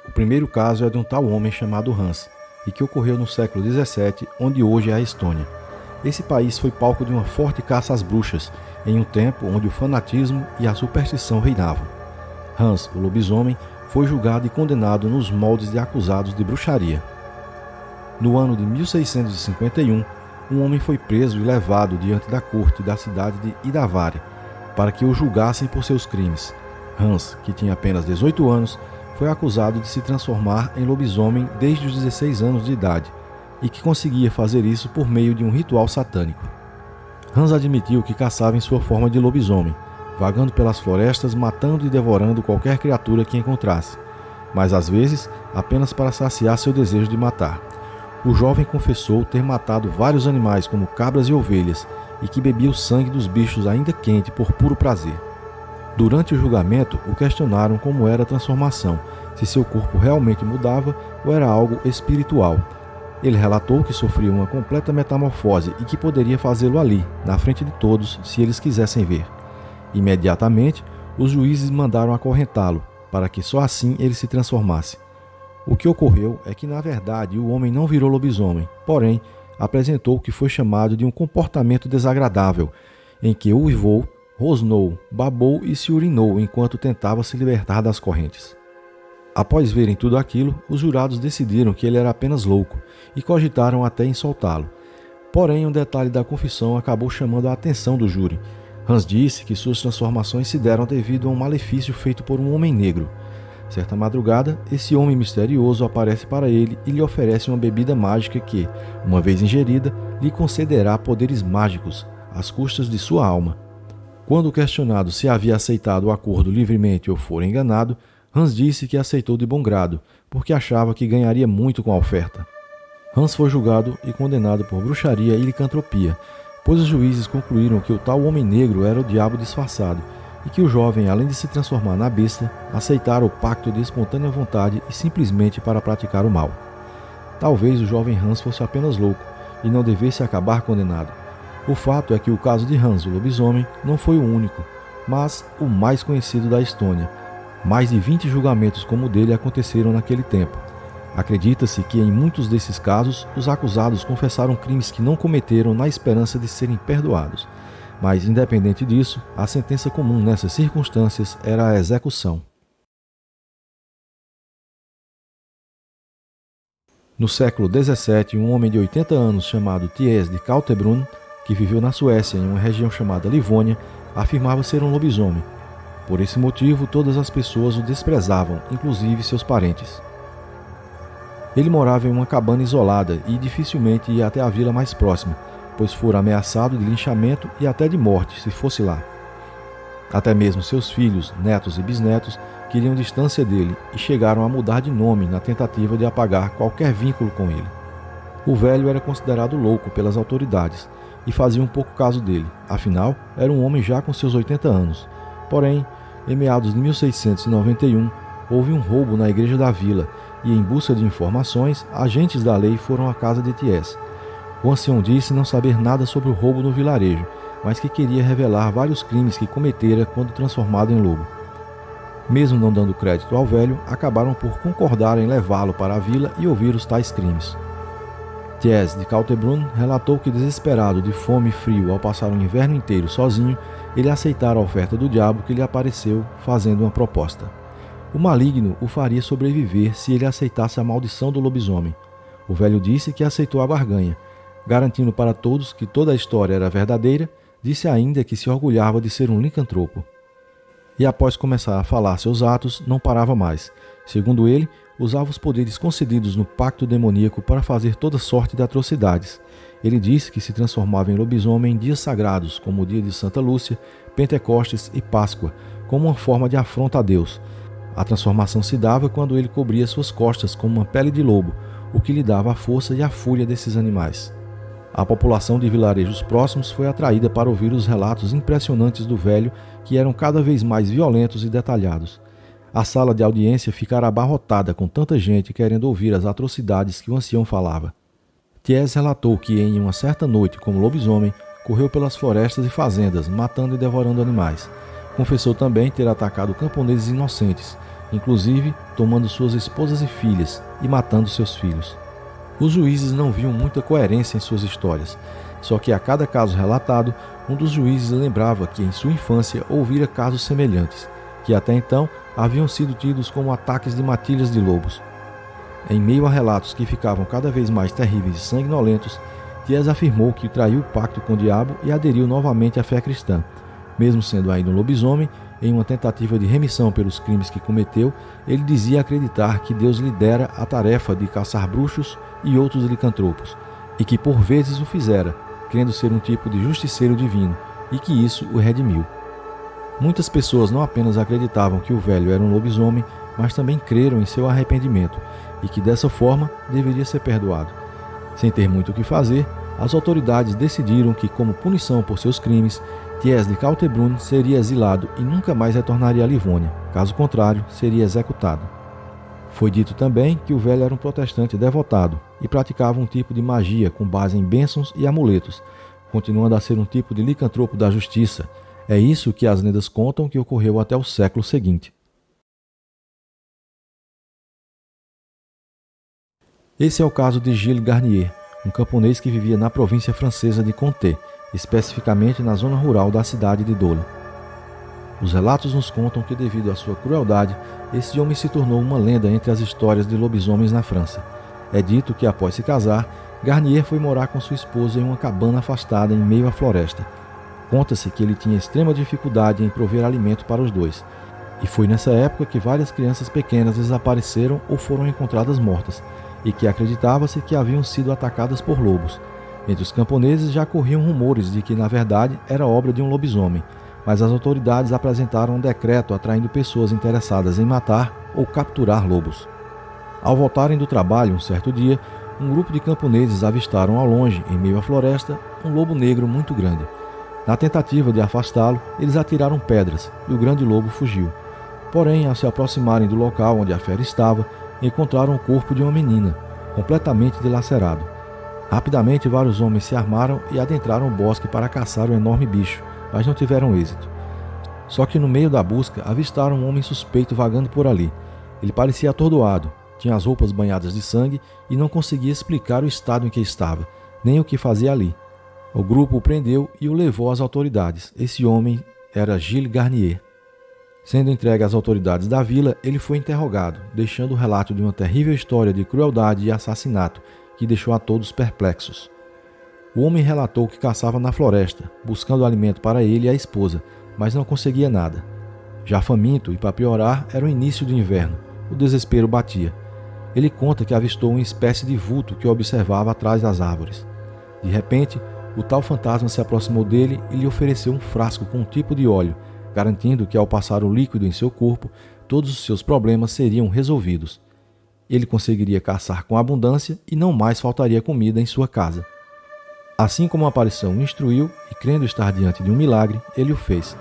O primeiro caso é de um tal homem chamado Hans, e que ocorreu no século XVII, onde hoje é a Estônia. Esse país foi palco de uma forte caça às bruxas, em um tempo onde o fanatismo e a superstição reinavam. Hans, o lobisomem, foi julgado e condenado nos moldes de acusados de bruxaria. No ano de 1651, um homem foi preso e levado diante da corte da cidade de Idavari, para que o julgassem por seus crimes. Hans, que tinha apenas 18 anos, foi acusado de se transformar em lobisomem desde os 16 anos de idade e que conseguia fazer isso por meio de um ritual satânico. Hans admitiu que caçava em sua forma de lobisomem, vagando pelas florestas, matando e devorando qualquer criatura que encontrasse, mas às vezes apenas para saciar seu desejo de matar. O jovem confessou ter matado vários animais como cabras e ovelhas e que bebia o sangue dos bichos ainda quente por puro prazer. Durante o julgamento, o questionaram como era a transformação, se seu corpo realmente mudava ou era algo espiritual. Ele relatou que sofria uma completa metamorfose e que poderia fazê-lo ali, na frente de todos, se eles quisessem ver. Imediatamente, os juízes mandaram acorrentá-lo, para que só assim ele se transformasse. O que ocorreu é que, na verdade, o homem não virou lobisomem, porém, apresentou o que foi chamado de um comportamento desagradável, em que uivou, rosnou, babou e se urinou enquanto tentava se libertar das correntes. Após verem tudo aquilo, os jurados decidiram que ele era apenas louco e cogitaram até em soltá-lo. Porém, um detalhe da confissão acabou chamando a atenção do júri. Hans disse que suas transformações se deram devido a um malefício feito por um homem negro. Certa madrugada, esse homem misterioso aparece para ele e lhe oferece uma bebida mágica que, uma vez ingerida, lhe concederá poderes mágicos, às custas de sua alma. Quando questionado se havia aceitado o acordo livremente ou fora enganado, Hans disse que aceitou de bom grado, porque achava que ganharia muito com a oferta. Hans foi julgado e condenado por bruxaria e licantropia, pois os juízes concluíram que o tal homem negro era o diabo disfarçado, e que o jovem, além de se transformar na besta, aceitara o pacto de espontânea vontade e simplesmente para praticar o mal. Talvez o jovem Hans fosse apenas louco e não devesse acabar condenado. O fato é que o caso de Hans, o lobisomem, não foi o único, mas o mais conhecido da Estônia. Mais de 20 julgamentos como o dele aconteceram naquele tempo. Acredita-se que em muitos desses casos, os acusados confessaram crimes que não cometeram na esperança de serem perdoados. Mas, independente disso, a sentença comum nessas circunstâncias era a execução. No século XVII, um homem de 80 anos chamado Thies de Kaltenbrunn, que viveu na Suécia, em uma região chamada Livônia, afirmava ser um lobisomem. Por esse motivo, todas as pessoas o desprezavam, inclusive seus parentes. Ele morava em uma cabana isolada e dificilmente ia até a vila mais próxima, pois fora ameaçado de linchamento e até de morte, se fosse lá. Até mesmo seus filhos, netos e bisnetos queriam distância dele e chegaram a mudar de nome na tentativa de apagar qualquer vínculo com ele. O velho era considerado louco pelas autoridades e fazia um pouco caso dele, afinal, era um homem já com seus 80 anos. Porém, em meados de 1691, houve um roubo na igreja da vila e, em busca de informações, agentes da lei foram à casa de Thies. O ancião disse não saber nada sobre o roubo no vilarejo, mas que queria revelar vários crimes que cometera quando transformado em lobo. Mesmo não dando crédito ao velho, acabaram por concordar em levá-lo para a vila e ouvir os tais crimes. Thies de Kaltenbrunn relatou que, desesperado de fome e frio ao passar o inverno inteiro sozinho, ele aceitara a oferta do diabo que lhe apareceu, fazendo uma proposta. O maligno o faria sobreviver se ele aceitasse a maldição do lobisomem. O velho disse que aceitou a barganha. Garantindo para todos que toda a história era verdadeira, disse ainda que se orgulhava de ser um licantropo. E após começar a falar seus atos, não parava mais. Segundo ele, usava os poderes concedidos no pacto demoníaco para fazer toda sorte de atrocidades. Ele disse que se transformava em lobisomem em dias sagrados, como o dia de Santa Lúcia, Pentecostes e Páscoa, como uma forma de afronta a Deus. A transformação se dava quando ele cobria suas costas com uma pele de lobo, o que lhe dava a força e a fúria desses animais. A população de vilarejos próximos foi atraída para ouvir os relatos impressionantes do velho, que eram cada vez mais violentos e detalhados. A sala de audiência ficara abarrotada com tanta gente querendo ouvir as atrocidades que o ancião falava. Thiers relatou que em uma certa noite, como lobisomem, correu pelas florestas e fazendas, matando e devorando animais. Confessou também ter atacado camponeses inocentes, inclusive tomando suas esposas e filhas e matando seus filhos. Os juízes não viam muita coerência em suas histórias, só que a cada caso relatado, um dos juízes lembrava que em sua infância ouvira casos semelhantes, que até então haviam sido tidos como ataques de matilhas de lobos. Em meio a relatos que ficavam cada vez mais terríveis e sanguinolentos, Thiers afirmou que traiu o pacto com o diabo e aderiu novamente à fé cristã. Mesmo sendo ainda um lobisomem, em uma tentativa de remissão pelos crimes que cometeu, ele dizia acreditar que Deus lhe dera a tarefa de caçar bruxos e outros licantropos, e que por vezes o fizera, querendo ser um tipo de justiceiro divino, e que isso o redimiu. Muitas pessoas não apenas acreditavam que o velho era um lobisomem, mas também creram em seu arrependimento, e que dessa forma deveria ser perdoado. Sem ter muito o que fazer, as autoridades decidiram que, como punição por seus crimes, Thiers de Kaltenbrunn seria exilado e nunca mais retornaria a Livônia, caso contrário, seria executado. Foi dito também que o velho era um protestante devotado e praticava um tipo de magia com base em bênçãos e amuletos, continuando a ser um tipo de licantropo da justiça. É isso que as lendas contam que ocorreu até o século seguinte. Esse é o caso de Gilles Garnier, um camponês que vivia na província francesa de Comté, especificamente na zona rural da cidade de Dole. Os relatos nos contam que, devido à sua crueldade, esse homem se tornou uma lenda entre as histórias de lobisomens na França. É dito que, após se casar, Garnier foi morar com sua esposa em uma cabana afastada em meio à floresta. Conta-se que ele tinha extrema dificuldade em prover alimento para os dois, e foi nessa época que várias crianças pequenas desapareceram ou foram encontradas mortas, e que acreditava-se que haviam sido atacadas por lobos. Entre os camponeses já corriam rumores de que, na verdade, era obra de um lobisomem, mas as autoridades apresentaram um decreto atraindo pessoas interessadas em matar ou capturar lobos. Ao voltarem do trabalho um certo dia, um grupo de camponeses avistaram ao longe, em meio à floresta, um lobo negro muito grande. Na tentativa de afastá-lo, eles atiraram pedras e o grande lobo fugiu. Porém, ao se aproximarem do local onde a fera estava, encontraram o corpo de uma menina, completamente dilacerado. Rapidamente, vários homens se armaram e adentraram o bosque para caçar o enorme bicho, mas não tiveram êxito. Só que no meio da busca, avistaram um homem suspeito vagando por ali. Ele parecia atordoado, tinha as roupas banhadas de sangue e não conseguia explicar o estado em que estava, nem o que fazia ali. O grupo o prendeu e o levou às autoridades. Esse homem era Gilles Garnier. Sendo entregue às autoridades da vila, ele foi interrogado, deixando o relato de uma terrível história de crueldade e assassinato que deixou a todos perplexos. O homem relatou que caçava na floresta, buscando alimento para ele e a esposa, mas não conseguia nada. Já faminto e, para piorar, era o início do inverno. O desespero batia. Ele conta que avistou uma espécie de vulto que o observava atrás das árvores. De repente, o tal fantasma se aproximou dele e lhe ofereceu um frasco com um tipo de óleo, garantindo que, ao passar o líquido em seu corpo, todos os seus problemas seriam resolvidos. Ele conseguiria caçar com abundância e não mais faltaria comida em sua casa. Assim como a aparição o instruiu, e crendo estar diante de um milagre, ele o fez.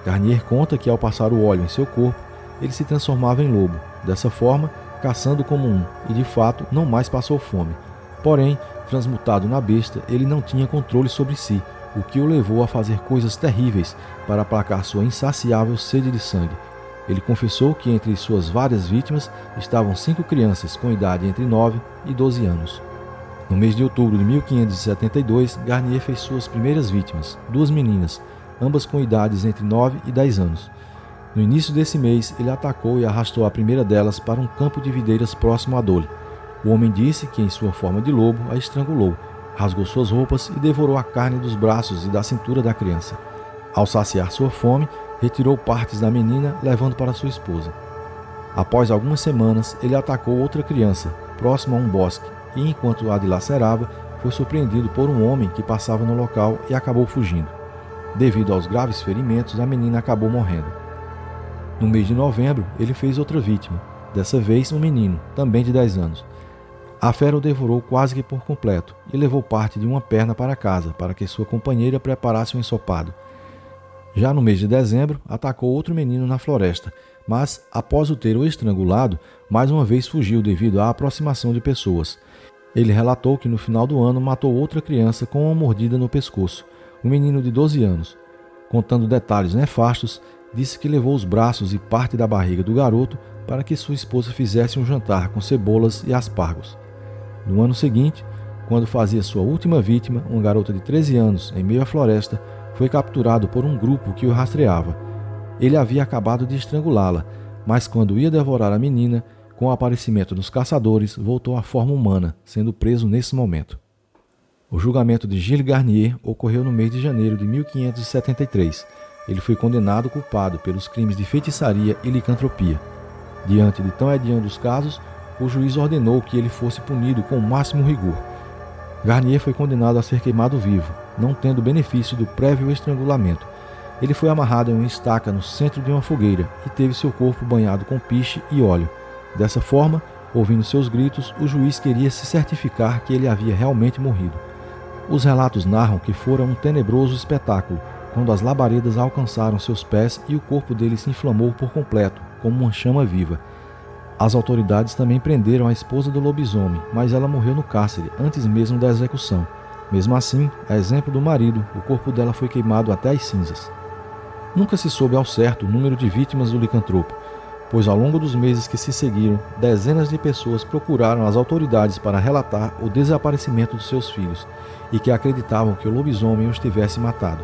Garnier conta que, ao passar o óleo em seu corpo, ele se transformava em lobo, dessa forma, caçando como um, e de fato não mais passou fome. Porém, transmutado na besta, ele não tinha controle sobre si, o que o levou a fazer coisas terríveis para aplacar sua insaciável sede de sangue. Ele confessou que entre suas várias vítimas estavam 5 crianças com idade entre 9 e 12 anos. No mês de outubro de 1572, Garnier fez suas primeiras vítimas, 2 meninas, ambas com idades entre 9 e 10 anos. No início desse mês, ele atacou e arrastou a primeira delas para um campo de videiras próximo a Dole. O homem disse que, em sua forma de lobo, a estrangulou, rasgou suas roupas e devorou a carne dos braços e da cintura da criança. Ao saciar sua fome, retirou partes da menina, levando para sua esposa. Após algumas semanas, ele atacou outra criança, próximo a um bosque, e enquanto a dilacerava, foi surpreendido por um homem que passava no local e acabou fugindo. Devido aos graves ferimentos, a menina acabou morrendo. No mês de novembro, ele fez outra vítima, dessa vez um menino, também de 10 anos. A fera o devorou quase que por completo e levou parte de uma perna para casa, para que sua companheira preparasse um ensopado. Já no mês de dezembro, atacou outro menino na floresta, mas, após o ter o estrangulado, mais uma vez fugiu devido à aproximação de pessoas. Ele relatou que no final do ano matou outra criança com uma mordida no pescoço, um menino de 12 anos. Contando detalhes nefastos, disse que levou os braços e parte da barriga do garoto para que sua esposa fizesse um jantar com cebolas e aspargos. No ano seguinte, quando fazia sua última vítima, uma garota de 13 anos, em meio à floresta, foi capturado por um grupo que o rastreava. Ele havia acabado de estrangulá-la, mas quando ia devorar a menina, com o aparecimento dos caçadores, voltou à forma humana, sendo preso nesse momento. O julgamento de Gilles Garnier ocorreu no mês de janeiro de 1573. Ele foi condenado culpado pelos crimes de feitiçaria e licantropia. Diante de tão hediondos casos, o juiz ordenou que ele fosse punido com o máximo rigor. Garnier foi condenado a ser queimado vivo, não tendo benefício do prévio estrangulamento. Ele foi amarrado em uma estaca no centro de uma fogueira e teve seu corpo banhado com piche e óleo. Dessa forma, ouvindo seus gritos, o juiz queria se certificar que ele havia realmente morrido. Os relatos narram que fora um tenebroso espetáculo, quando as labaredas alcançaram seus pés e o corpo dele se inflamou por completo, como uma chama viva. As autoridades também prenderam a esposa do lobisomem, mas ela morreu no cárcere antes mesmo da execução. Mesmo assim, a exemplo do marido, o corpo dela foi queimado até as cinzas. Nunca se soube ao certo o número de vítimas do licantropo, pois ao longo dos meses que se seguiram, dezenas de pessoas procuraram as autoridades para relatar o desaparecimento de seus filhos e que acreditavam que o lobisomem os tivesse matado.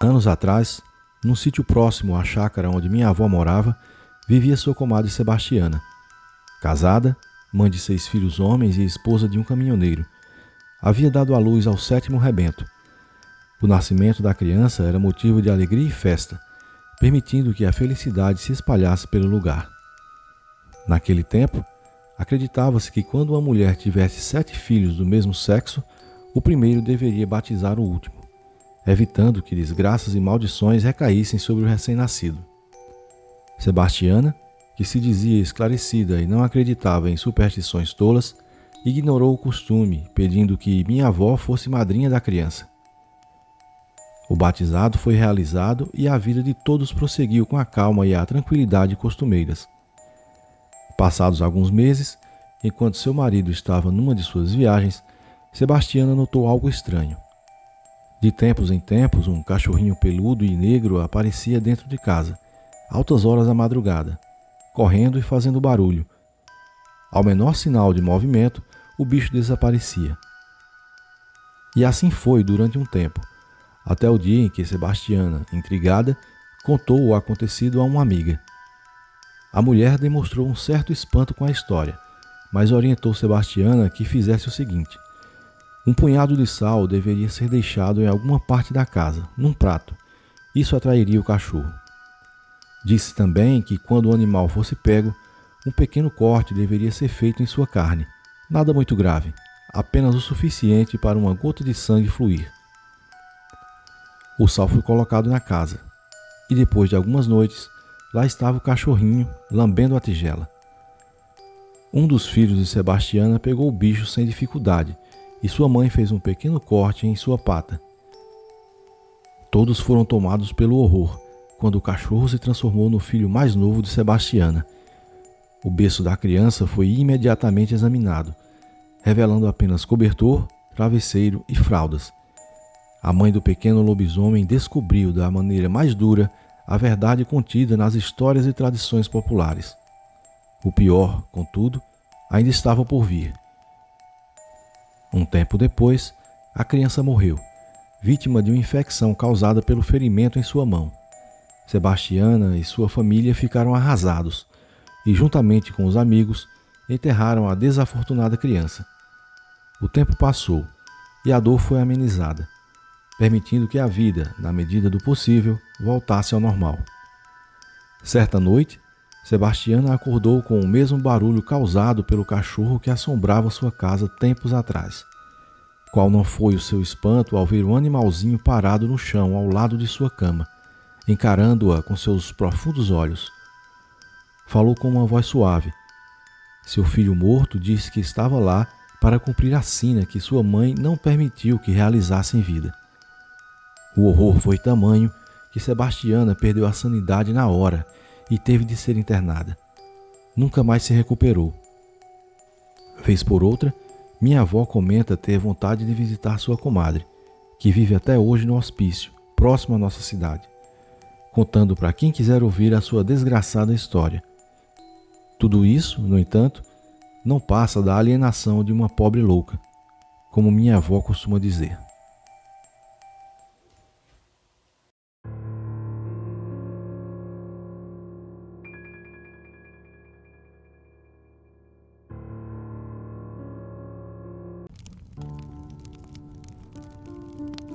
Anos atrás, num sítio próximo à chácara onde minha avó morava, vivia sua comadre Sebastiana. Casada, mãe de 6 filhos homens e esposa de um caminhoneiro, havia dado à luz ao 7º rebento. O nascimento da criança era motivo de alegria e festa, permitindo que a felicidade se espalhasse pelo lugar. Naquele tempo, acreditava-se que quando uma mulher tivesse 7 filhos do mesmo sexo, o primeiro deveria batizar o último, evitando que desgraças e maldições recaíssem sobre o recém-nascido. Sebastiana, que se dizia esclarecida e não acreditava em superstições tolas, ignorou o costume, pedindo que minha avó fosse madrinha da criança. O batizado foi realizado e a vida de todos prosseguiu com a calma e a tranquilidade costumeiras. Passados alguns meses, enquanto seu marido estava numa de suas viagens, Sebastiana notou algo estranho. De tempos em tempos, um cachorrinho peludo e negro aparecia dentro de casa, altas horas da madrugada, correndo e fazendo barulho. Ao menor sinal de movimento, o bicho desaparecia. E assim foi durante um tempo, até o dia em que Sebastiana, intrigada, contou o acontecido a uma amiga. A mulher demonstrou um certo espanto com a história, mas orientou Sebastiana que fizesse o seguinte: um punhado de sal deveria ser deixado em alguma parte da casa, num prato. Isso atrairia o cachorro. Disse também que quando o animal fosse pego, um pequeno corte deveria ser feito em sua carne. Nada muito grave, apenas o suficiente para uma gota de sangue fluir. O sal foi colocado na casa, e depois de algumas noites, lá estava o cachorrinho lambendo a tigela. Um dos filhos de Sebastiana pegou o bicho sem dificuldade, e sua mãe fez um pequeno corte em sua pata. Todos foram tomados pelo horror, quando o cachorro se transformou no filho mais novo de Sebastiana. O berço da criança foi imediatamente examinado, revelando apenas cobertor, travesseiro e fraldas. A mãe do pequeno lobisomem descobriu da maneira mais dura a verdade contida nas histórias e tradições populares. O pior, contudo, ainda estava por vir. Um tempo depois, a criança morreu, vítima de uma infecção causada pelo ferimento em sua mão. Sebastiana e sua família ficaram arrasados e, juntamente com os amigos, enterraram a desafortunada criança. O tempo passou e a dor foi amenizada, permitindo que a vida, na medida do possível, voltasse ao normal. Certa noite, Sebastiana acordou com o mesmo barulho causado pelo cachorro que assombrava sua casa tempos atrás. Qual não foi o seu espanto ao ver o animalzinho parado no chão ao lado de sua cama, encarando-a com seus profundos olhos. Falou com uma voz suave. Seu filho morto disse que estava lá para cumprir a sina que sua mãe não permitiu que realizasse em vida. O horror foi tamanho que Sebastiana perdeu a sanidade na hora e teve de ser internada. Nunca mais se recuperou. Vez por outra, minha avó comenta ter vontade de visitar sua comadre, que vive até hoje no hospício, próximo à nossa cidade, contando para quem quiser ouvir a sua desgraçada história. Tudo isso, no entanto, não passa da alienação de uma pobre louca, como minha avó costuma dizer.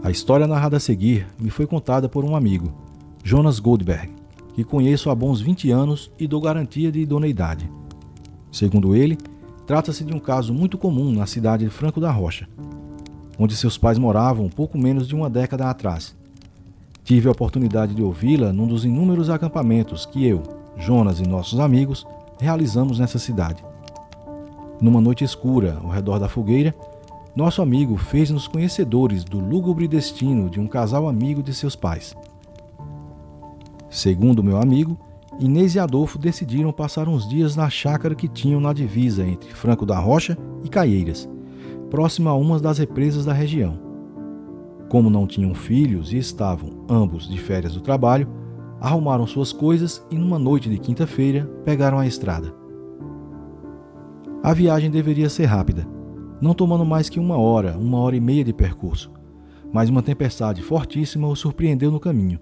A história narrada a seguir me foi contada por um amigo, Jonas Goldberg, que conheço há bons 20 anos e dou garantia de idoneidade. Segundo ele, trata-se de um caso muito comum na cidade de Franco da Rocha, onde seus pais moravam pouco menos de uma década atrás. Tive a oportunidade de ouvi-la num dos inúmeros acampamentos que eu, Jonas e nossos amigos realizamos nessa cidade. Numa noite escura, ao redor da fogueira, nosso amigo fez-nos conhecedores do lúgubre destino de um casal amigo de seus pais. Segundo meu amigo, Inês e Adolfo decidiram passar uns dias na chácara que tinham na divisa entre Franco da Rocha e Caieiras, próxima a uma das represas da região. Como não tinham filhos e estavam ambos de férias do trabalho, arrumaram suas coisas e numa noite de quinta-feira pegaram a estrada. A viagem deveria ser rápida, não tomando mais que uma hora e meia de percurso, mas uma tempestade fortíssima os surpreendeu no caminho,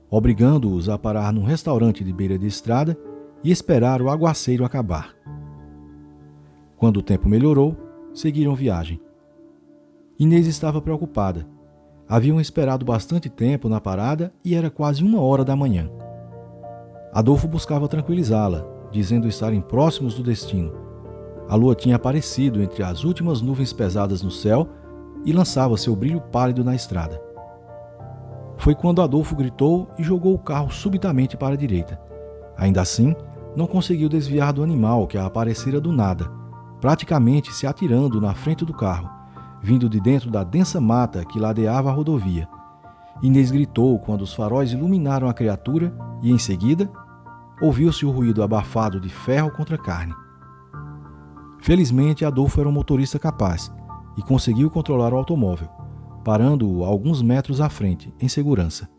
obrigando-os a parar num restaurante de beira de estrada e esperar o aguaceiro acabar. Quando o tempo melhorou, seguiram viagem. Inês estava preocupada. Haviam esperado bastante tempo na parada e era quase 1h da manhã. Adolfo buscava tranquilizá-la, dizendo estarem próximos do destino. A lua tinha aparecido entre as últimas nuvens pesadas no céu e lançava seu brilho pálido na estrada. Foi quando Adolfo gritou e jogou o carro subitamente para a direita. Ainda assim, não conseguiu desviar do animal que aparecera do nada, praticamente se atirando na frente do carro, vindo de dentro da densa mata que ladeava a rodovia. Inês gritou quando os faróis iluminaram a criatura e, em seguida, ouviu-se o ruído abafado de ferro contra carne. Felizmente, Adolfo era um motorista capaz e conseguiu controlar o automóvel, parando-o a alguns metros à frente, em segurança.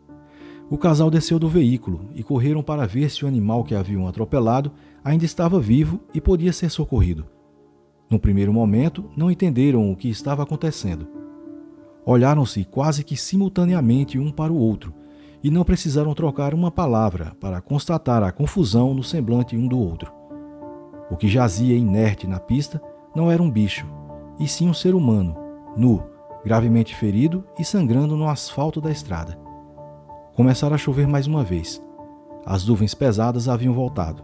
O casal desceu do veículo e correram para ver se o animal que haviam atropelado ainda estava vivo e podia ser socorrido. No primeiro momento, não entenderam o que estava acontecendo. Olharam-se quase que simultaneamente um para o outro e não precisaram trocar uma palavra para constatar a confusão no semblante um do outro. O que jazia inerte na pista não era um bicho, e sim um ser humano, nu, gravemente ferido e sangrando no asfalto da estrada. Começara a chover mais uma vez. As nuvens pesadas haviam voltado.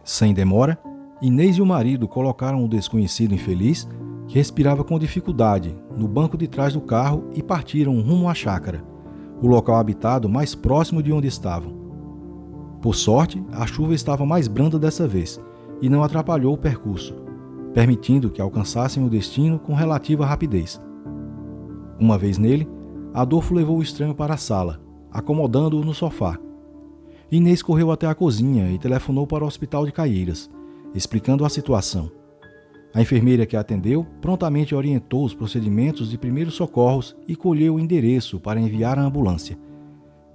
Sem demora, Inês e o marido colocaram o desconhecido infeliz, que respirava com dificuldade, no banco de trás do carro e partiram rumo à chácara, o local habitado mais próximo de onde estavam. Por sorte, a chuva estava mais branda dessa vez e não atrapalhou o percurso, permitindo que alcançassem o destino com relativa rapidez. Uma vez nele, Adolfo levou o estranho para a sala, acomodando-o no sofá. Inês correu até a cozinha e telefonou para o hospital de Caieiras, explicando a situação. A enfermeira que a atendeu prontamente orientou os procedimentos de primeiros socorros e colheu o endereço para enviar a ambulância.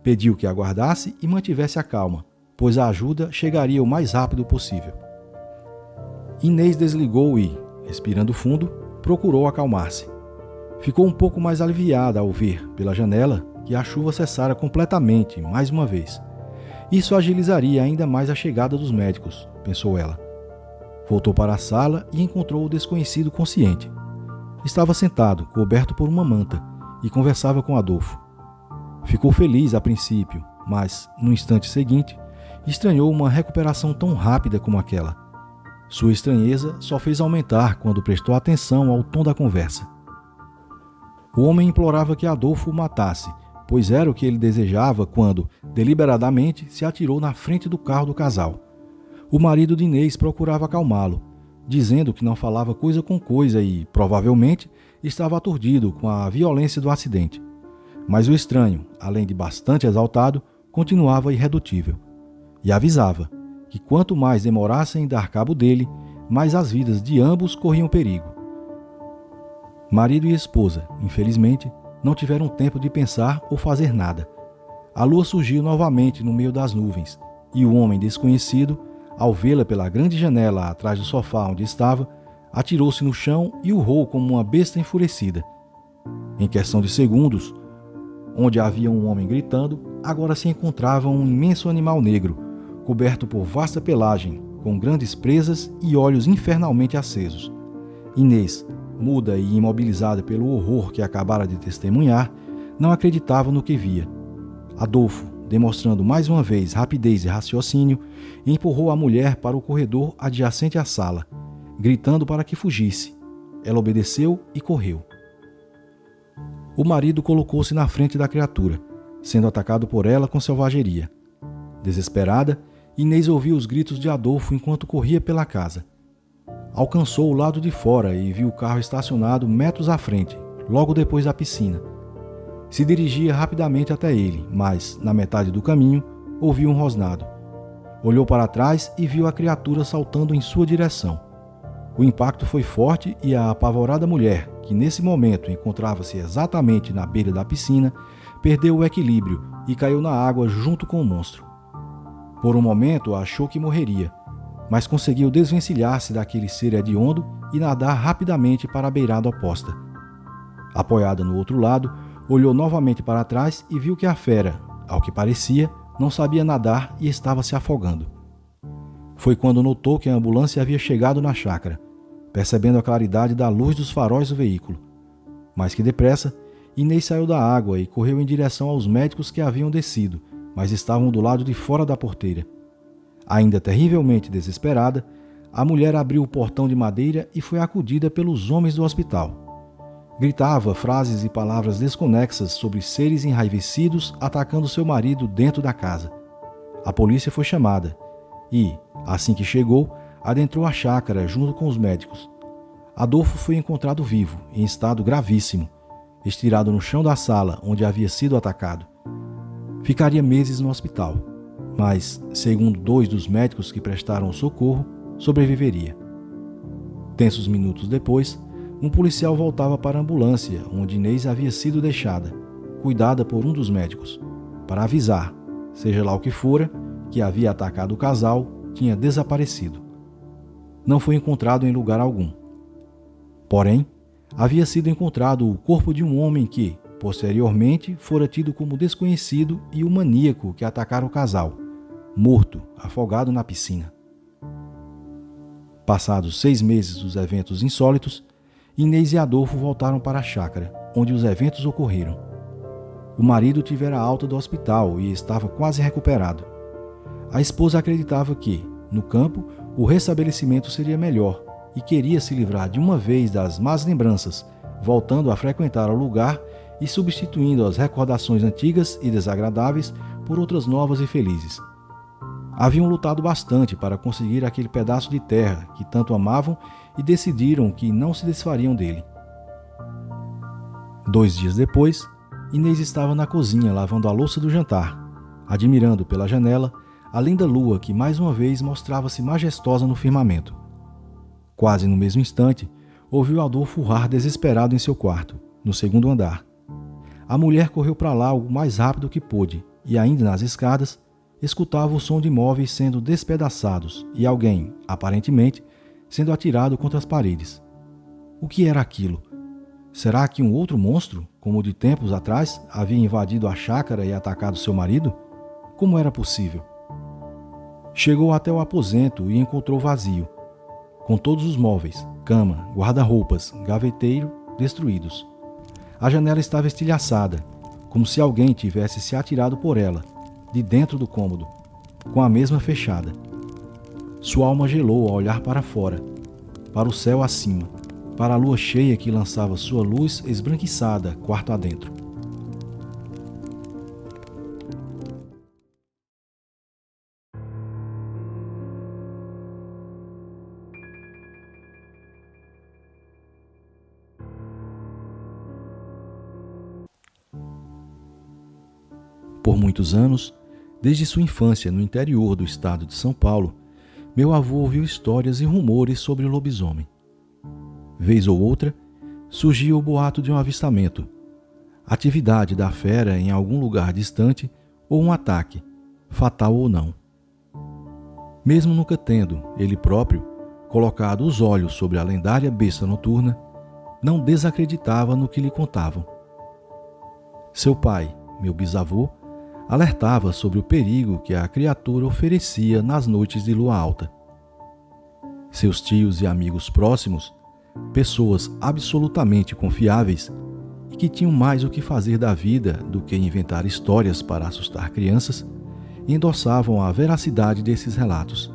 Pediu que aguardasse e mantivesse a calma, pois a ajuda chegaria o mais rápido possível. Inês desligou e, respirando fundo, procurou acalmar-se. Ficou um pouco mais aliviada ao ver, pela janela, que a chuva cessara completamente, mais uma vez. Isso agilizaria ainda mais a chegada dos médicos, pensou ela. Voltou para a sala e encontrou o desconhecido consciente. Estava sentado, coberto por uma manta, e conversava com Adolfo. Ficou feliz a princípio, mas, no instante seguinte, estranhou uma recuperação tão rápida como aquela. Sua estranheza só fez aumentar quando prestou atenção ao tom da conversa. O homem implorava que Adolfo o matasse, pois era o que ele desejava quando, deliberadamente, se atirou na frente do carro do casal. O marido de Inês procurava acalmá-lo, dizendo que não falava coisa com coisa e, provavelmente, estava aturdido com a violência do acidente. Mas o estranho, além de bastante exaltado, continuava irredutível. E avisava que quanto mais demorassem em dar cabo dele, mais as vidas de ambos corriam perigo. Marido e esposa, infelizmente, não tiveram tempo de pensar ou fazer nada. A lua surgiu novamente no meio das nuvens, e o homem desconhecido, ao vê-la pela grande janela atrás do sofá onde estava, atirou-se no chão e urrou como uma besta enfurecida. Em questão de segundos, onde havia um homem gritando, agora se encontrava um imenso animal negro, coberto por vasta pelagem, com grandes presas e olhos infernalmente acesos. Inês, muda e imobilizada pelo horror que acabara de testemunhar, não acreditava no que via. Adolfo, demonstrando mais uma vez rapidez e raciocínio, empurrou a mulher para o corredor adjacente à sala, gritando para que fugisse. Ela obedeceu e correu. O marido colocou-se na frente da criatura, sendo atacado por ela com selvageria. Desesperada, Inês ouviu os gritos de Adolfo enquanto corria pela casa. Alcançou o lado de fora e viu o carro estacionado metros à frente, logo depois da piscina. Se dirigia rapidamente até ele, mas, na metade do caminho, ouviu um rosnado. Olhou para trás e viu a criatura saltando em sua direção. O impacto foi forte e a apavorada mulher, que nesse momento encontrava-se exatamente na beira da piscina, perdeu o equilíbrio e caiu na água junto com o monstro. Por um momento achou que morreria, mas conseguiu desvencilhar-se daquele ser hediondo e nadar rapidamente para a beirada oposta. Apoiada no outro lado, olhou novamente para trás e viu que a fera, ao que parecia, não sabia nadar e estava se afogando. Foi quando notou que a ambulância havia chegado na chácara, percebendo a claridade da luz dos faróis do veículo. Mais que depressa, Inês saiu da água e correu em direção aos médicos que haviam descido, mas estavam do lado de fora da porteira. Ainda terrivelmente desesperada, a mulher abriu o portão de madeira e foi acudida pelos homens do hospital. Gritava frases e palavras desconexas sobre seres enraivecidos atacando seu marido dentro da casa. A polícia foi chamada e, assim que chegou, adentrou a chácara junto com os médicos. Adolfo foi encontrado vivo, em estado gravíssimo, estirado no chão da sala onde havia sido atacado. Ficaria meses no hospital, mas, segundo 2 dos médicos que prestaram socorro, sobreviveria. Tensos minutos depois, um policial voltava para a ambulância onde Inês havia sido deixada, cuidada por um dos médicos, para avisar, seja lá o que fora, que havia atacado o casal, tinha desaparecido. Não foi encontrado em lugar algum. Porém, havia sido encontrado o corpo de um homem que, posteriormente, fora tido como desconhecido e o maníaco que atacara o casal, morto, afogado na piscina. Passados 6 meses dos eventos insólitos, Inês e Adolfo voltaram para a chácara, onde os eventos ocorreram. O marido tivera alta do hospital e estava quase recuperado. A esposa acreditava que, no campo, o restabelecimento seria melhor e queria se livrar de uma vez das más lembranças, voltando a frequentar o lugar e substituindo as recordações antigas e desagradáveis por outras novas e felizes. Haviam lutado bastante para conseguir aquele pedaço de terra que tanto amavam e decidiram que não se desfariam dele. 2 dias depois, Inês estava na cozinha lavando a louça do jantar, admirando pela janela a linda lua que mais uma vez mostrava-se majestosa no firmamento. Quase no mesmo instante, ouviu Adolfo urrar desesperado em seu quarto, no 2º andar. A mulher correu para lá o mais rápido que pôde e, ainda nas escadas, escutava o som de móveis sendo despedaçados e alguém, aparentemente, sendo atirado contra as paredes. O que era aquilo? Será que um outro monstro, como de tempos atrás, havia invadido a chácara e atacado seu marido? Como era possível? Chegou até o aposento e encontrou vazio, com todos os móveis, cama, guarda-roupas, gaveteiro, destruídos. A janela estava estilhaçada, como se alguém tivesse se atirado por ela, de dentro do cômodo, com a mesma fechada. Sua alma gelou ao olhar para fora, para o céu acima, para a lua cheia que lançava sua luz esbranquiçada quarto adentro. Por muitos anos, desde sua infância no interior do estado de São Paulo, meu avô ouviu histórias e rumores sobre o lobisomem. Vez ou outra, surgia o boato de um avistamento, atividade da fera em algum lugar distante ou um ataque, fatal ou não. Mesmo nunca tendo, ele próprio, colocado os olhos sobre a lendária besta noturna, não desacreditava no que lhe contavam. Seu pai, meu bisavô, alertava sobre o perigo que a criatura oferecia nas noites de lua alta. Seus tios e amigos próximos, pessoas absolutamente confiáveis e que tinham mais o que fazer da vida do que inventar histórias para assustar crianças, endossavam a veracidade desses relatos.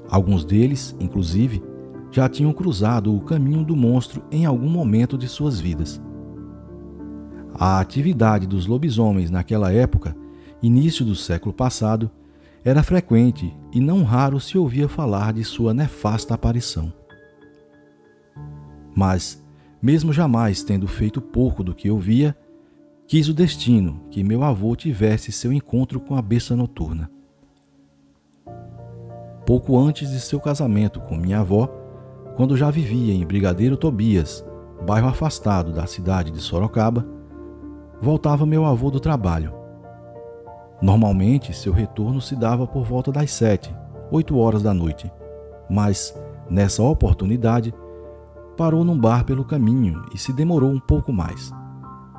Alguns deles, inclusive, já tinham cruzado o caminho do monstro em algum momento de suas vidas. A atividade dos lobisomens naquela época, início do século passado, era frequente e não raro se ouvia falar de sua nefasta aparição. Mas, mesmo jamais tendo feito pouco do que ouvia, quis o destino que meu avô tivesse seu encontro com a besta noturna. Pouco antes de seu casamento com minha avó, quando já vivia em Brigadeiro Tobias, bairro afastado da cidade de Sorocaba, voltava meu avô do trabalho. Normalmente, seu retorno se dava por volta das 7, 8 horas da noite, mas, nessa oportunidade, parou num bar pelo caminho e se demorou um pouco mais,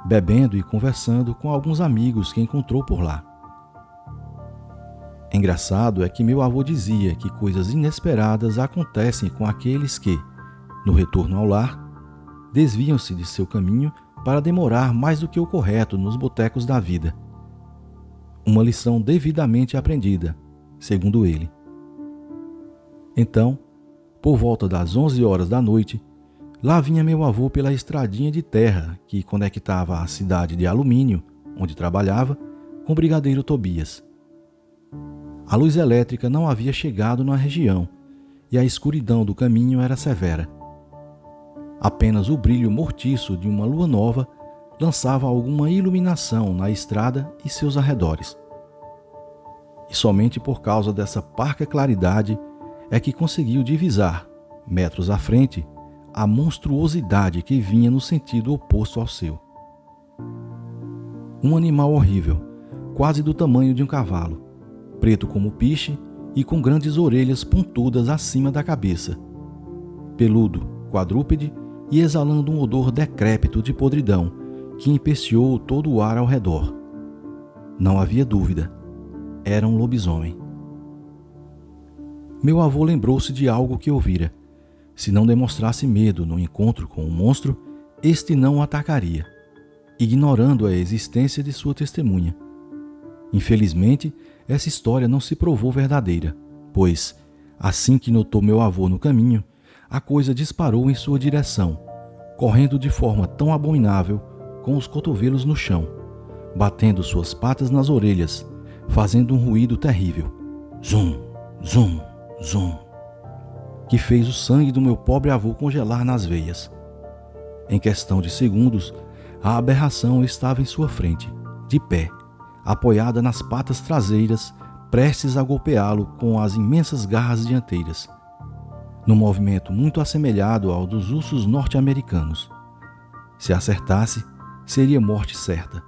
bebendo e conversando com alguns amigos que encontrou por lá. Engraçado é que meu avô dizia que coisas inesperadas acontecem com aqueles que, no retorno ao lar, desviam-se de seu caminho para demorar mais do que o correto nos botecos da vida. Uma lição devidamente aprendida, segundo ele. Então, por volta das 11 horas da noite, lá vinha meu avô pela estradinha de terra que conectava a cidade de Alumínio, onde trabalhava, com Brigadeiro Tobias. A luz elétrica não havia chegado na região e a escuridão do caminho era severa. Apenas o brilho mortiço de uma lua nova lançava alguma iluminação na estrada e seus arredores. E somente por causa dessa parca claridade é que conseguiu divisar, metros à frente, a monstruosidade que vinha no sentido oposto ao seu. Um animal horrível, quase do tamanho de um cavalo, preto como piche e com grandes orelhas pontudas acima da cabeça, peludo, quadrúpede e exalando um odor decrépito de podridão que empesteou todo o ar ao redor. Não havia dúvida, era um lobisomem. Meu avô lembrou-se de algo que ouvira. Se não demonstrasse medo no encontro com o monstro, este não o atacaria, ignorando a existência de sua testemunha. Infelizmente, essa história não se provou verdadeira, pois, assim que notou meu avô no caminho, a coisa disparou em sua direção, correndo de forma tão abominável, com os cotovelos no chão, batendo suas patas nas orelhas, fazendo um ruído terrível. Zum, zum, zum, que fez o sangue do meu pobre avô congelar nas veias. Em questão de segundos, a aberração estava em sua frente, de pé, apoiada nas patas traseiras, prestes a golpeá-lo com as imensas garras dianteiras, num movimento muito assemelhado ao dos ursos norte-americanos. Se acertasse, seria morte certa.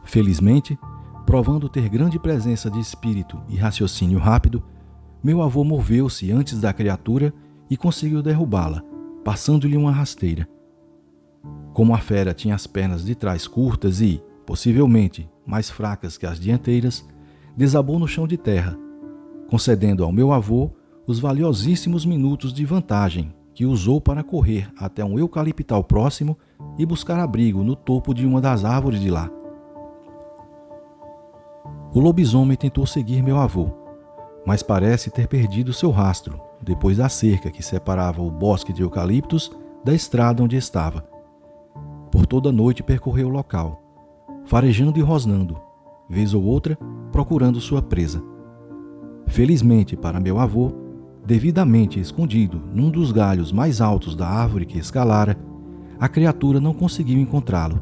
Felizmente, provando ter grande presença de espírito e raciocínio rápido, meu avô moveu-se antes da criatura e conseguiu derrubá-la, passando-lhe uma rasteira. Como a fera tinha as pernas de trás curtas e, possivelmente, mais fracas que as dianteiras, desabou no chão de terra, concedendo ao meu avô os valiosíssimos minutos de vantagem que usou para correr até um eucaliptal próximo e buscar abrigo no topo de uma das árvores de lá. O lobisomem tentou seguir meu avô, mas parece ter perdido seu rastro depois da cerca que separava o bosque de eucaliptos da estrada onde estava. Por toda a noite percorreu o local, farejando e rosnando, vez ou outra procurando sua presa. Felizmente para meu avô, devidamente escondido num dos galhos mais altos da árvore que escalara, a criatura não conseguiu encontrá-lo.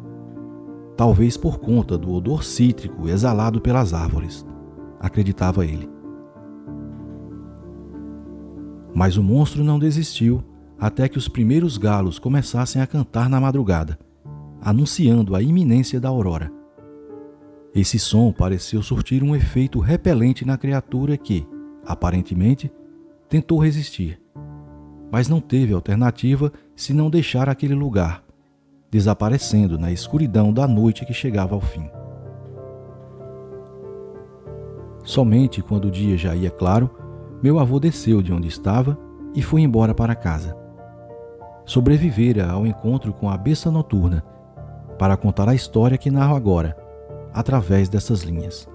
Talvez por conta do odor cítrico exalado pelas árvores, acreditava ele. Mas o monstro não desistiu até que os primeiros galos começassem a cantar na madrugada, anunciando a iminência da aurora. Esse som pareceu surtir um efeito repelente na criatura que, aparentemente, tentou resistir, mas não teve alternativa senão deixar aquele lugar, desaparecendo na escuridão da noite que chegava ao fim. Somente quando o dia já ia claro, meu avô desceu de onde estava e foi embora para casa. Sobrevivera ao encontro com a besta noturna, para contar a história que narro agora, através dessas linhas.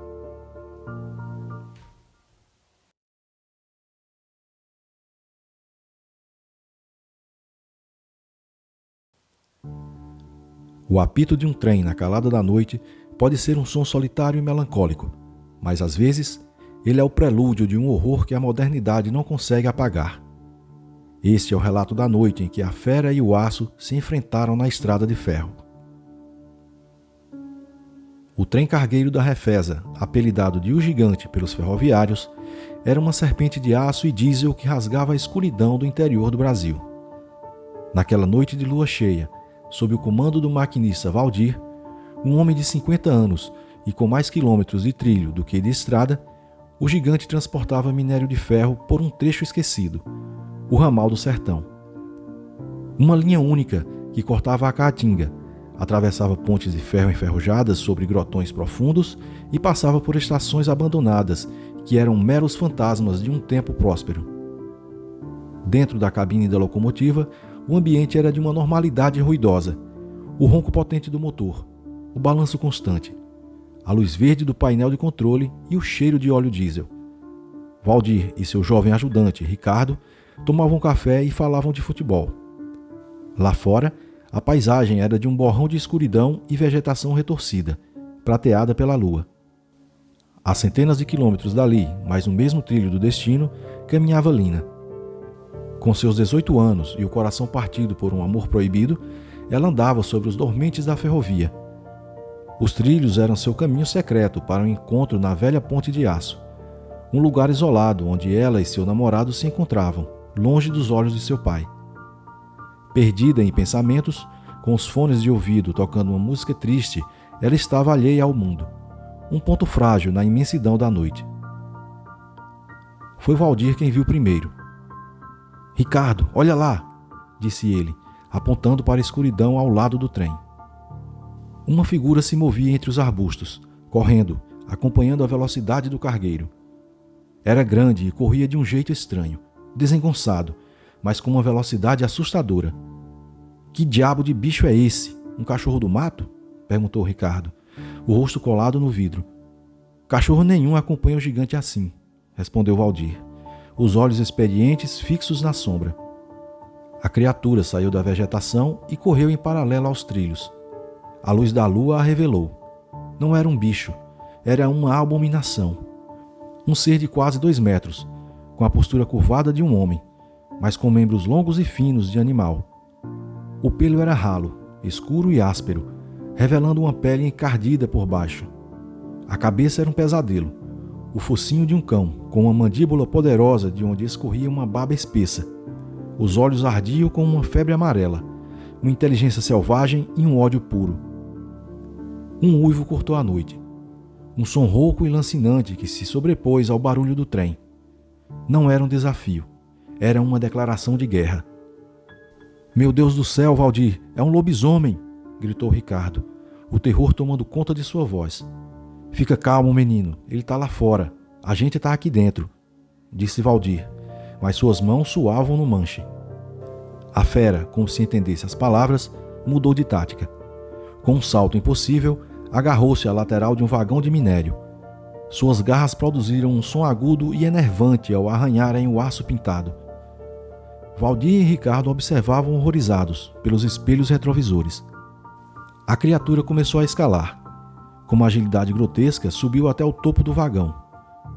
O apito de um trem na calada da noite pode ser um som solitário e melancólico, mas às vezes ele é o prelúdio de um horror que a modernidade não consegue apagar. Este é o relato da noite em que a fera e o aço se enfrentaram na estrada de ferro. O trem cargueiro da Refesa, apelidado de O Gigante pelos ferroviários, era uma serpente de aço e diesel que rasgava a escuridão do interior do Brasil. Naquela noite de lua cheia, sob o comando do maquinista Valdir, um homem de 50 anos e com mais quilômetros de trilho do que de estrada, o Gigante transportava minério de ferro por um trecho esquecido, o ramal do sertão. Uma linha única que cortava a Caatinga, atravessava pontes de ferro enferrujadas sobre grotões profundos e passava por estações abandonadas que eram meros fantasmas de um tempo próspero. Dentro da cabine da locomotiva, o ambiente era de uma normalidade ruidosa, o ronco potente do motor, o balanço constante, a luz verde do painel de controle e o cheiro de óleo diesel. Valdir e seu jovem ajudante, Ricardo, tomavam café e falavam de futebol. Lá fora, a paisagem era de um borrão de escuridão e vegetação retorcida, prateada pela lua. A centenas de quilômetros dali, mas no mesmo trilho do destino, caminhava Lina. Com seus 18 anos e o coração partido por um amor proibido, ela andava sobre os dormentes da ferrovia. Os trilhos eram seu caminho secreto para o encontro na velha ponte de aço, um lugar isolado onde ela e seu namorado se encontravam, longe dos olhos de seu pai. Perdida em pensamentos, com os fones de ouvido tocando uma música triste, ela estava alheia ao mundo, um ponto frágil na imensidão da noite. Foi Valdir quem viu primeiro. "Ricardo, olha lá!" disse ele, apontando para a escuridão ao lado do trem. Uma figura se movia entre os arbustos, correndo, acompanhando a velocidade do cargueiro. Era grande e corria de um jeito estranho, desengonçado, mas com uma velocidade assustadora. "Que diabo de bicho é esse? Um cachorro do mato?" perguntou Ricardo, o rosto colado no vidro. "Cachorro nenhum acompanha o gigante assim", respondeu Valdir, os olhos experientes fixos na sombra. A criatura saiu da vegetação e correu em paralelo aos trilhos. A luz da lua a revelou. Não era um bicho, era uma abominação. Um ser de quase 2 metros, com a postura curvada de um homem, mas com membros longos e finos de animal. O pelo era ralo, escuro e áspero, revelando uma pele encardida por baixo. A cabeça era um pesadelo, o focinho de um cão, com uma mandíbula poderosa de onde escorria uma baba espessa. Os olhos ardiam com uma febre amarela, uma inteligência selvagem e um ódio puro. Um uivo cortou a noite. Um som rouco e lancinante que se sobrepôs ao barulho do trem. Não era um desafio. Era uma declaração de guerra. "Meu Deus do céu, Valdir, é um lobisomem!" gritou Ricardo, o terror tomando conta de sua voz. "Fica calmo, menino, ele está lá fora. A gente está aqui dentro", disse Valdir, mas suas mãos suavam no manche. A fera, como se entendesse as palavras, mudou de tática. Com um salto impossível, agarrou-se à lateral de um vagão de minério. Suas garras produziram um som agudo e enervante ao arranharem o aço pintado. Valdir e Ricardo observavam horrorizados pelos espelhos retrovisores. A criatura começou a escalar. Com uma agilidade grotesca, subiu até o topo do vagão.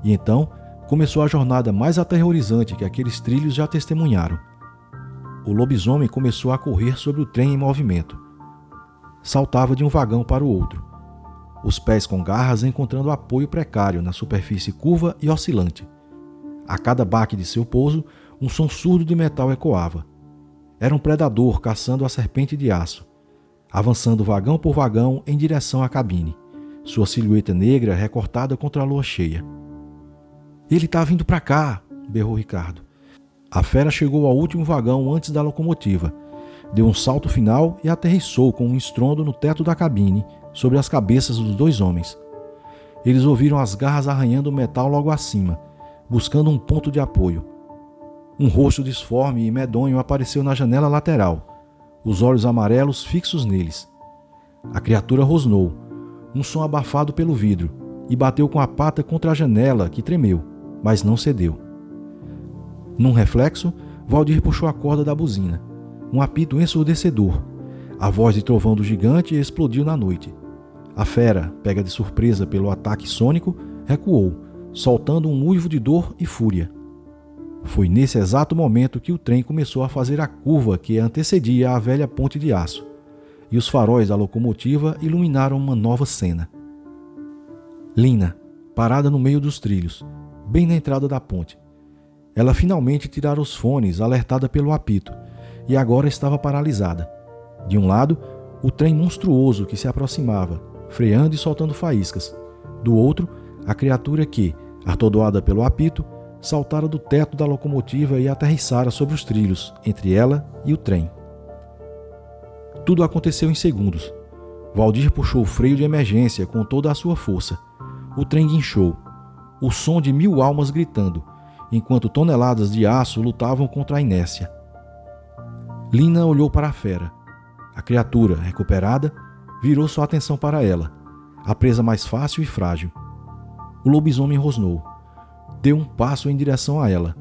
E então, começou a jornada mais aterrorizante que aqueles trilhos já testemunharam. O lobisomem começou a correr sobre o trem em movimento. Saltava de um vagão para o outro, os pés com garras encontrando apoio precário na superfície curva e oscilante. A cada baque de seu pouso, um som surdo de metal ecoava. Era um predador caçando a serpente de aço, avançando vagão por vagão em direção à cabine, sua silhueta negra recortada contra a lua cheia. "Ele está vindo para cá!" berrou Ricardo. A fera chegou ao último vagão antes da locomotiva, deu um salto final e aterrissou com um estrondo no teto da cabine, sobre as cabeças dos dois homens. Eles ouviram as garras arranhando o metal logo acima, buscando um ponto de apoio. Um rosto disforme e medonho apareceu na janela lateral, os olhos amarelos fixos neles. A criatura rosnou, um som abafado pelo vidro, e bateu com a pata contra a janela, que tremeu, mas não cedeu. Num reflexo, Valdir puxou a corda da buzina. Um apito ensurdecedor. A voz de trovão do gigante explodiu na noite. A fera, pega de surpresa pelo ataque sônico, recuou, soltando um uivo de dor e fúria. Foi nesse exato momento que o trem começou a fazer a curva que antecedia a velha ponte de aço, e os faróis da locomotiva iluminaram uma nova cena. Lina, parada no meio dos trilhos, bem na entrada da ponte. Ela finalmente tirara os fones, alertada pelo apito, e agora estava paralisada. De um lado, o trem monstruoso que se aproximava, freando e soltando faíscas. Do outro, a criatura que, atordoada pelo apito, saltara do teto da locomotiva e aterrissara sobre os trilhos, entre ela e o trem. Tudo aconteceu em segundos. Valdir puxou o freio de emergência com toda a sua força. O trem guinchou, o som de 1000 almas gritando, enquanto toneladas de aço lutavam contra a inércia. Lina olhou para a fera. A criatura, recuperada, virou sua atenção para ela, a presa mais fácil e frágil. O lobisomem rosnou. Deu um passo em direção a ela,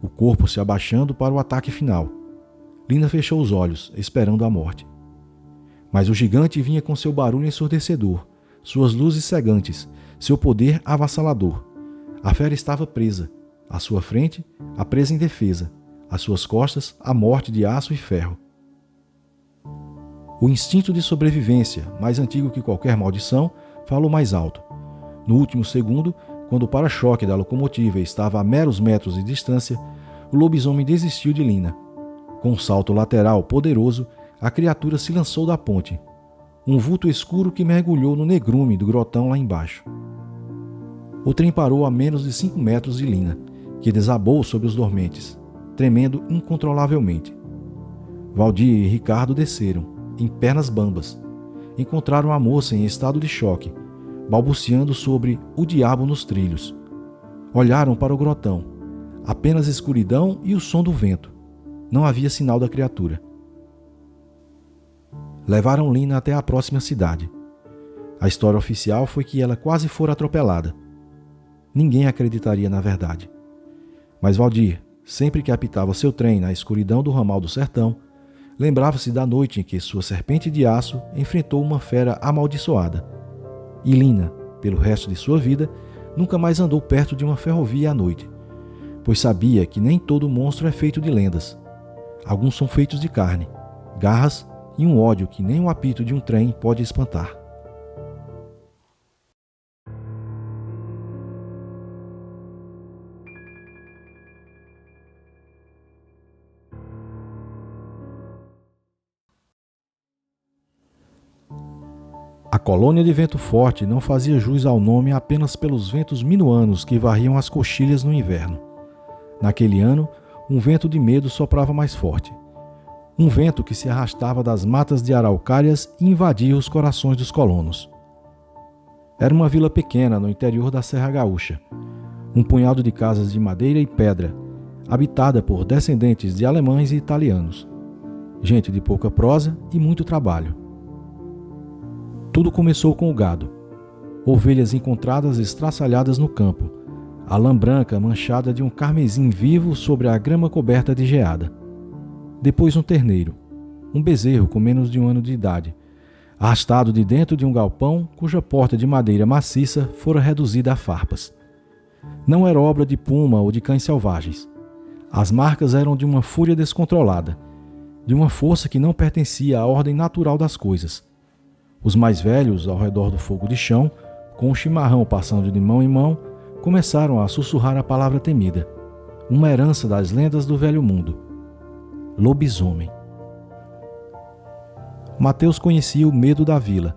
o corpo se abaixando para o ataque final. Lina fechou os olhos, esperando a morte. Mas o gigante vinha com seu barulho ensurdecedor, suas luzes cegantes, seu poder avassalador. A fera estava presa. À sua frente, a presa indefesa. Às suas costas, a morte de aço e ferro. O instinto de sobrevivência, mais antigo que qualquer maldição, falou mais alto. No último segundo, quando o para-choque da locomotiva estava a meros metros de distância, o lobisomem desistiu de Lina. Com um salto lateral poderoso, a criatura se lançou da ponte. Um vulto escuro que mergulhou no negrume do grotão lá embaixo. O trem parou a menos de 5 metros de Lina, que desabou sobre os dormentes, tremendo incontrolavelmente. Valdir e Ricardo desceram, em pernas bambas. Encontraram a moça em estado de choque, balbuciando sobre o diabo nos trilhos. Olharam para o grotão. Apenas escuridão e o som do vento. Não havia sinal da criatura. Levaram Lina até a próxima cidade. A história oficial foi que ela quase fora atropelada. Ninguém acreditaria na verdade. Mas Valdir, sempre que apitava seu trem na escuridão do ramal do sertão, lembrava-se da noite em que sua serpente de aço enfrentou uma fera amaldiçoada. E Lina, pelo resto de sua vida, nunca mais andou perto de uma ferrovia à noite, pois sabia que nem todo monstro é feito de lendas. Alguns são feitos de carne, garras e um ódio que nem o apito de um trem pode espantar. A colônia de vento forte não fazia jus ao nome apenas pelos ventos minuanos que varriam as coxilhas no inverno. Naquele ano, um vento de medo soprava mais forte. Um vento que se arrastava das matas de araucárias e invadia os corações dos colonos. Era uma vila pequena no interior da Serra Gaúcha. Um punhado de casas de madeira e pedra, habitada por descendentes de alemães e italianos. Gente de pouca prosa e muito trabalho. Tudo começou com o gado. Ovelhas encontradas estraçalhadas no campo, a lã branca manchada de um carmesim vivo sobre a grama coberta de geada. Depois um terneiro, um bezerro com menos de 1 ano de idade, arrastado de dentro de um galpão cuja porta de madeira maciça fora reduzida a farpas. Não era obra de puma ou de cães selvagens. As marcas eram de uma fúria descontrolada, de uma força que não pertencia à ordem natural das coisas. Os mais velhos, ao redor do fogo de chão, com o chimarrão passando de mão em mão, começaram a sussurrar a palavra temida, uma herança das lendas do velho mundo: lobisomem. Mateus conhecia o medo da vila,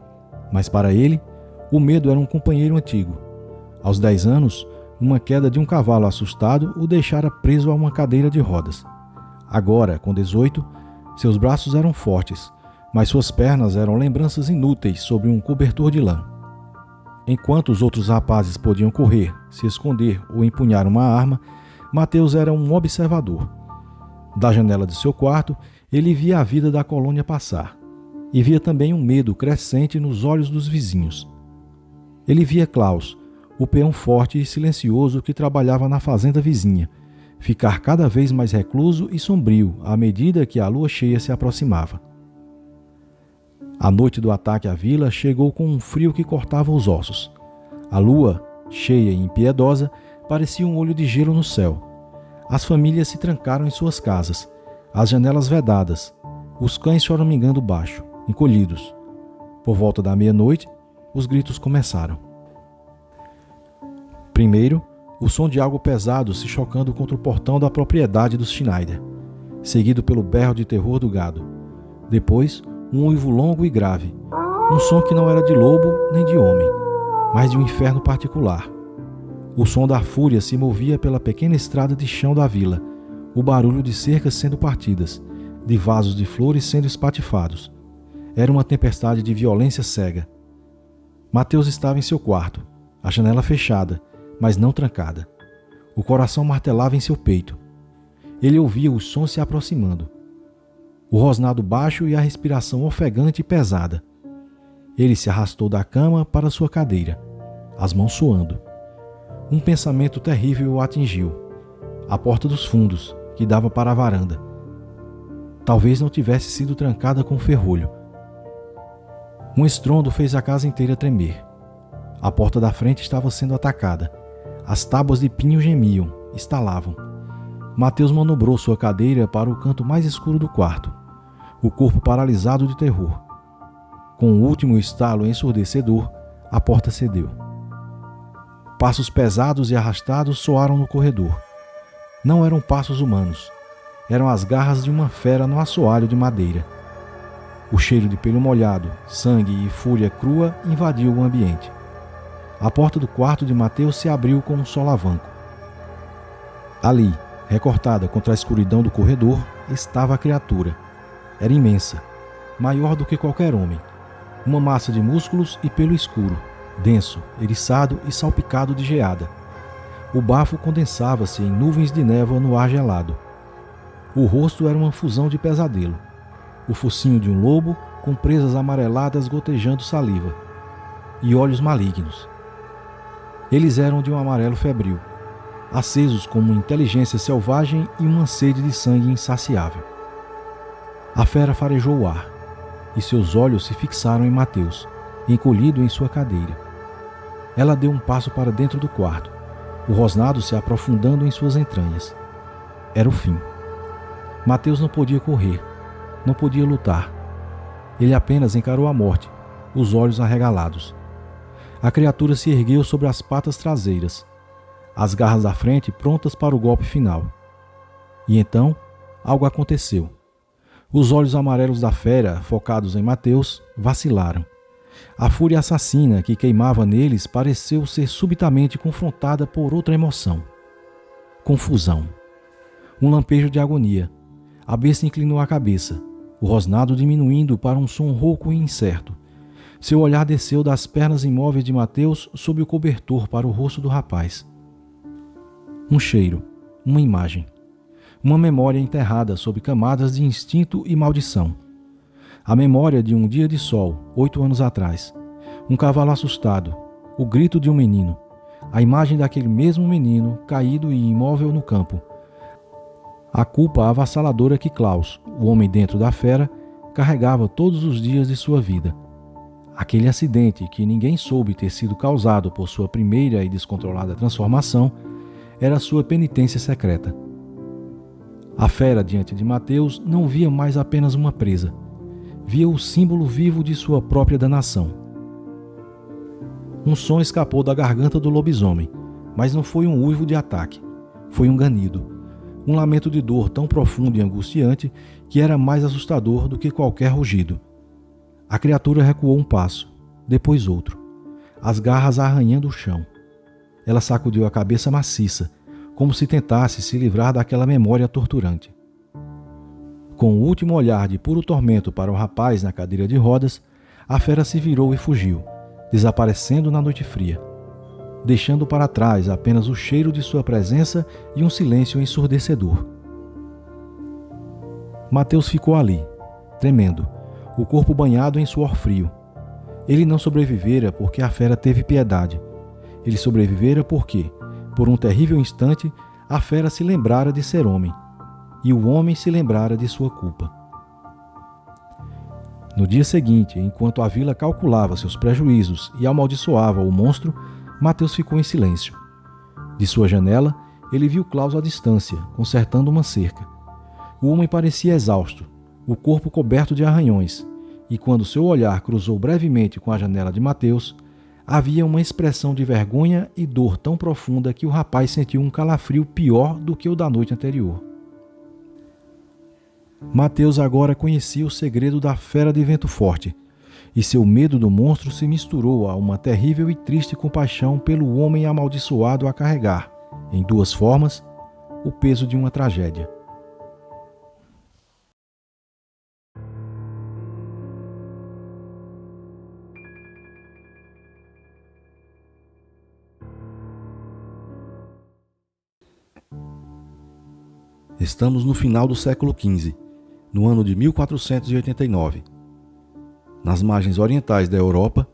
mas para ele, o medo era um companheiro antigo. Aos 10 anos, uma queda de um cavalo assustado o deixara preso a uma cadeira de rodas. Agora, com 18, seus braços eram fortes, mas suas pernas eram lembranças inúteis sobre um cobertor de lã. Enquanto os outros rapazes podiam correr, se esconder ou empunhar uma arma, Mateus era um observador. Da janela de seu quarto, ele via a vida da colônia passar, e via também um medo crescente nos olhos dos vizinhos. Ele via Klaus, o peão forte e silencioso que trabalhava na fazenda vizinha, ficar cada vez mais recluso e sombrio à medida que a lua cheia se aproximava. A noite do ataque à vila chegou com um frio que cortava os ossos. A lua, cheia e impiedosa, parecia um olho de gelo no céu. As famílias se trancaram em suas casas, as janelas vedadas, os cães choramingando baixo, encolhidos. Por volta da meia-noite, os gritos começaram. Primeiro, o som de algo pesado se chocando contra o portão da propriedade dos Schneider, seguido pelo berro de terror do gado. Depois, um uivo longo e grave, um som que não era de lobo nem de homem, mas de um inferno particular. O som da fúria se movia pela pequena estrada de chão da vila, o barulho de cercas sendo partidas, de vasos de flores sendo espatifados. Era uma tempestade de violência cega. Mateus estava em seu quarto, a janela fechada, mas não trancada. O coração martelava em seu peito. Ele ouvia os sons se aproximando. O rosnado baixo e a respiração ofegante e pesada. Ele se arrastou da cama para sua cadeira, as mãos suando. Um pensamento terrível o atingiu. A porta dos fundos, que dava para a varanda. Talvez não tivesse sido trancada com ferrolho. Um estrondo fez a casa inteira tremer. A porta da frente estava sendo atacada. As tábuas de pinho gemiam, estalavam. Mateus manobrou sua cadeira para o canto mais escuro do quarto, o corpo paralisado de terror. Com o último estalo ensurdecedor, a porta cedeu. Passos pesados e arrastados soaram no corredor. Não eram passos humanos. Eram as garras de uma fera no assoalho de madeira. O cheiro de pelo molhado, sangue e fúria crua invadiu o ambiente. A porta do quarto de Mateus se abriu com um solavanco. Ali, recortada contra a escuridão do corredor, estava a criatura. Era imensa, maior do que qualquer homem. Uma massa de músculos e pelo escuro, denso, eriçado e salpicado de geada. O bafo condensava-se em nuvens de névoa no ar gelado. O rosto era uma fusão de pesadelo. O focinho de um lobo com presas amareladas gotejando saliva. E olhos malignos. Eles eram de um amarelo febril, acesos como uma inteligência selvagem e uma sede de sangue insaciável. A fera farejou o ar, e seus olhos se fixaram em Mateus, encolhido em sua cadeira. Ela deu um passo para dentro do quarto, o rosnado se aprofundando em suas entranhas. Era o fim. Mateus não podia correr, não podia lutar. Ele apenas encarou a morte, os olhos arregalados. A criatura se ergueu sobre as patas traseiras, as garras da frente prontas para o golpe final. E então, algo aconteceu. Os olhos amarelos da fera, focados em Mateus, vacilaram. A fúria assassina que queimava neles pareceu ser subitamente confrontada por outra emoção. Confusão. Um lampejo de agonia. A besta inclinou a cabeça, o rosnado diminuindo para um som rouco e incerto. Seu olhar desceu das pernas imóveis de Mateus sob o cobertor para o rosto do rapaz. Um cheiro, uma imagem, uma memória enterrada sob camadas de instinto e maldição. A memória de um dia de sol, 8 anos atrás. Um cavalo assustado, o grito de um menino, a imagem daquele mesmo menino caído e imóvel no campo. A culpa avassaladora que Klaus, o homem dentro da fera, carregava todos os dias de sua vida. Aquele acidente, que ninguém soube ter sido causado por sua primeira e descontrolada transformação, era sua penitência secreta. A fera diante de Mateus não via mais apenas uma presa, via o símbolo vivo de sua própria danação. Um som escapou da garganta do lobisomem, mas não foi um uivo de ataque, foi um ganido, um lamento de dor tão profundo e angustiante que era mais assustador do que qualquer rugido. A criatura recuou um passo, depois outro, as garras arranhando o chão. Ela sacudiu a cabeça maciça, como se tentasse se livrar daquela memória torturante. Com o último olhar de puro tormento para o rapaz na cadeira de rodas, a fera se virou e fugiu, desaparecendo na noite fria, deixando para trás apenas o cheiro de sua presença e um silêncio ensurdecedor. Mateus ficou ali, tremendo, o corpo banhado em suor frio. Ele não sobrevivera porque a fera teve piedade. Ele sobrevivera porque, por um terrível instante, a fera se lembrara de ser homem, e o homem se lembrara de sua culpa. No dia seguinte, enquanto a vila calculava seus prejuízos e amaldiçoava o monstro, Mateus ficou em silêncio. De sua janela, ele viu Klaus à distância, consertando uma cerca. O homem parecia exausto, o corpo coberto de arranhões, e quando seu olhar cruzou brevemente com a janela de Mateus, havia uma expressão de vergonha e dor tão profunda que o rapaz sentiu um calafrio pior do que o da noite anterior. Mateus agora conhecia o segredo da fera de vento forte, e seu medo do monstro se misturou a uma terrível e triste compaixão pelo homem amaldiçoado a carregar, em duas formas, o peso de uma tragédia. Estamos no final do século XV, no ano de 1489. Nas margens orientais da Europa,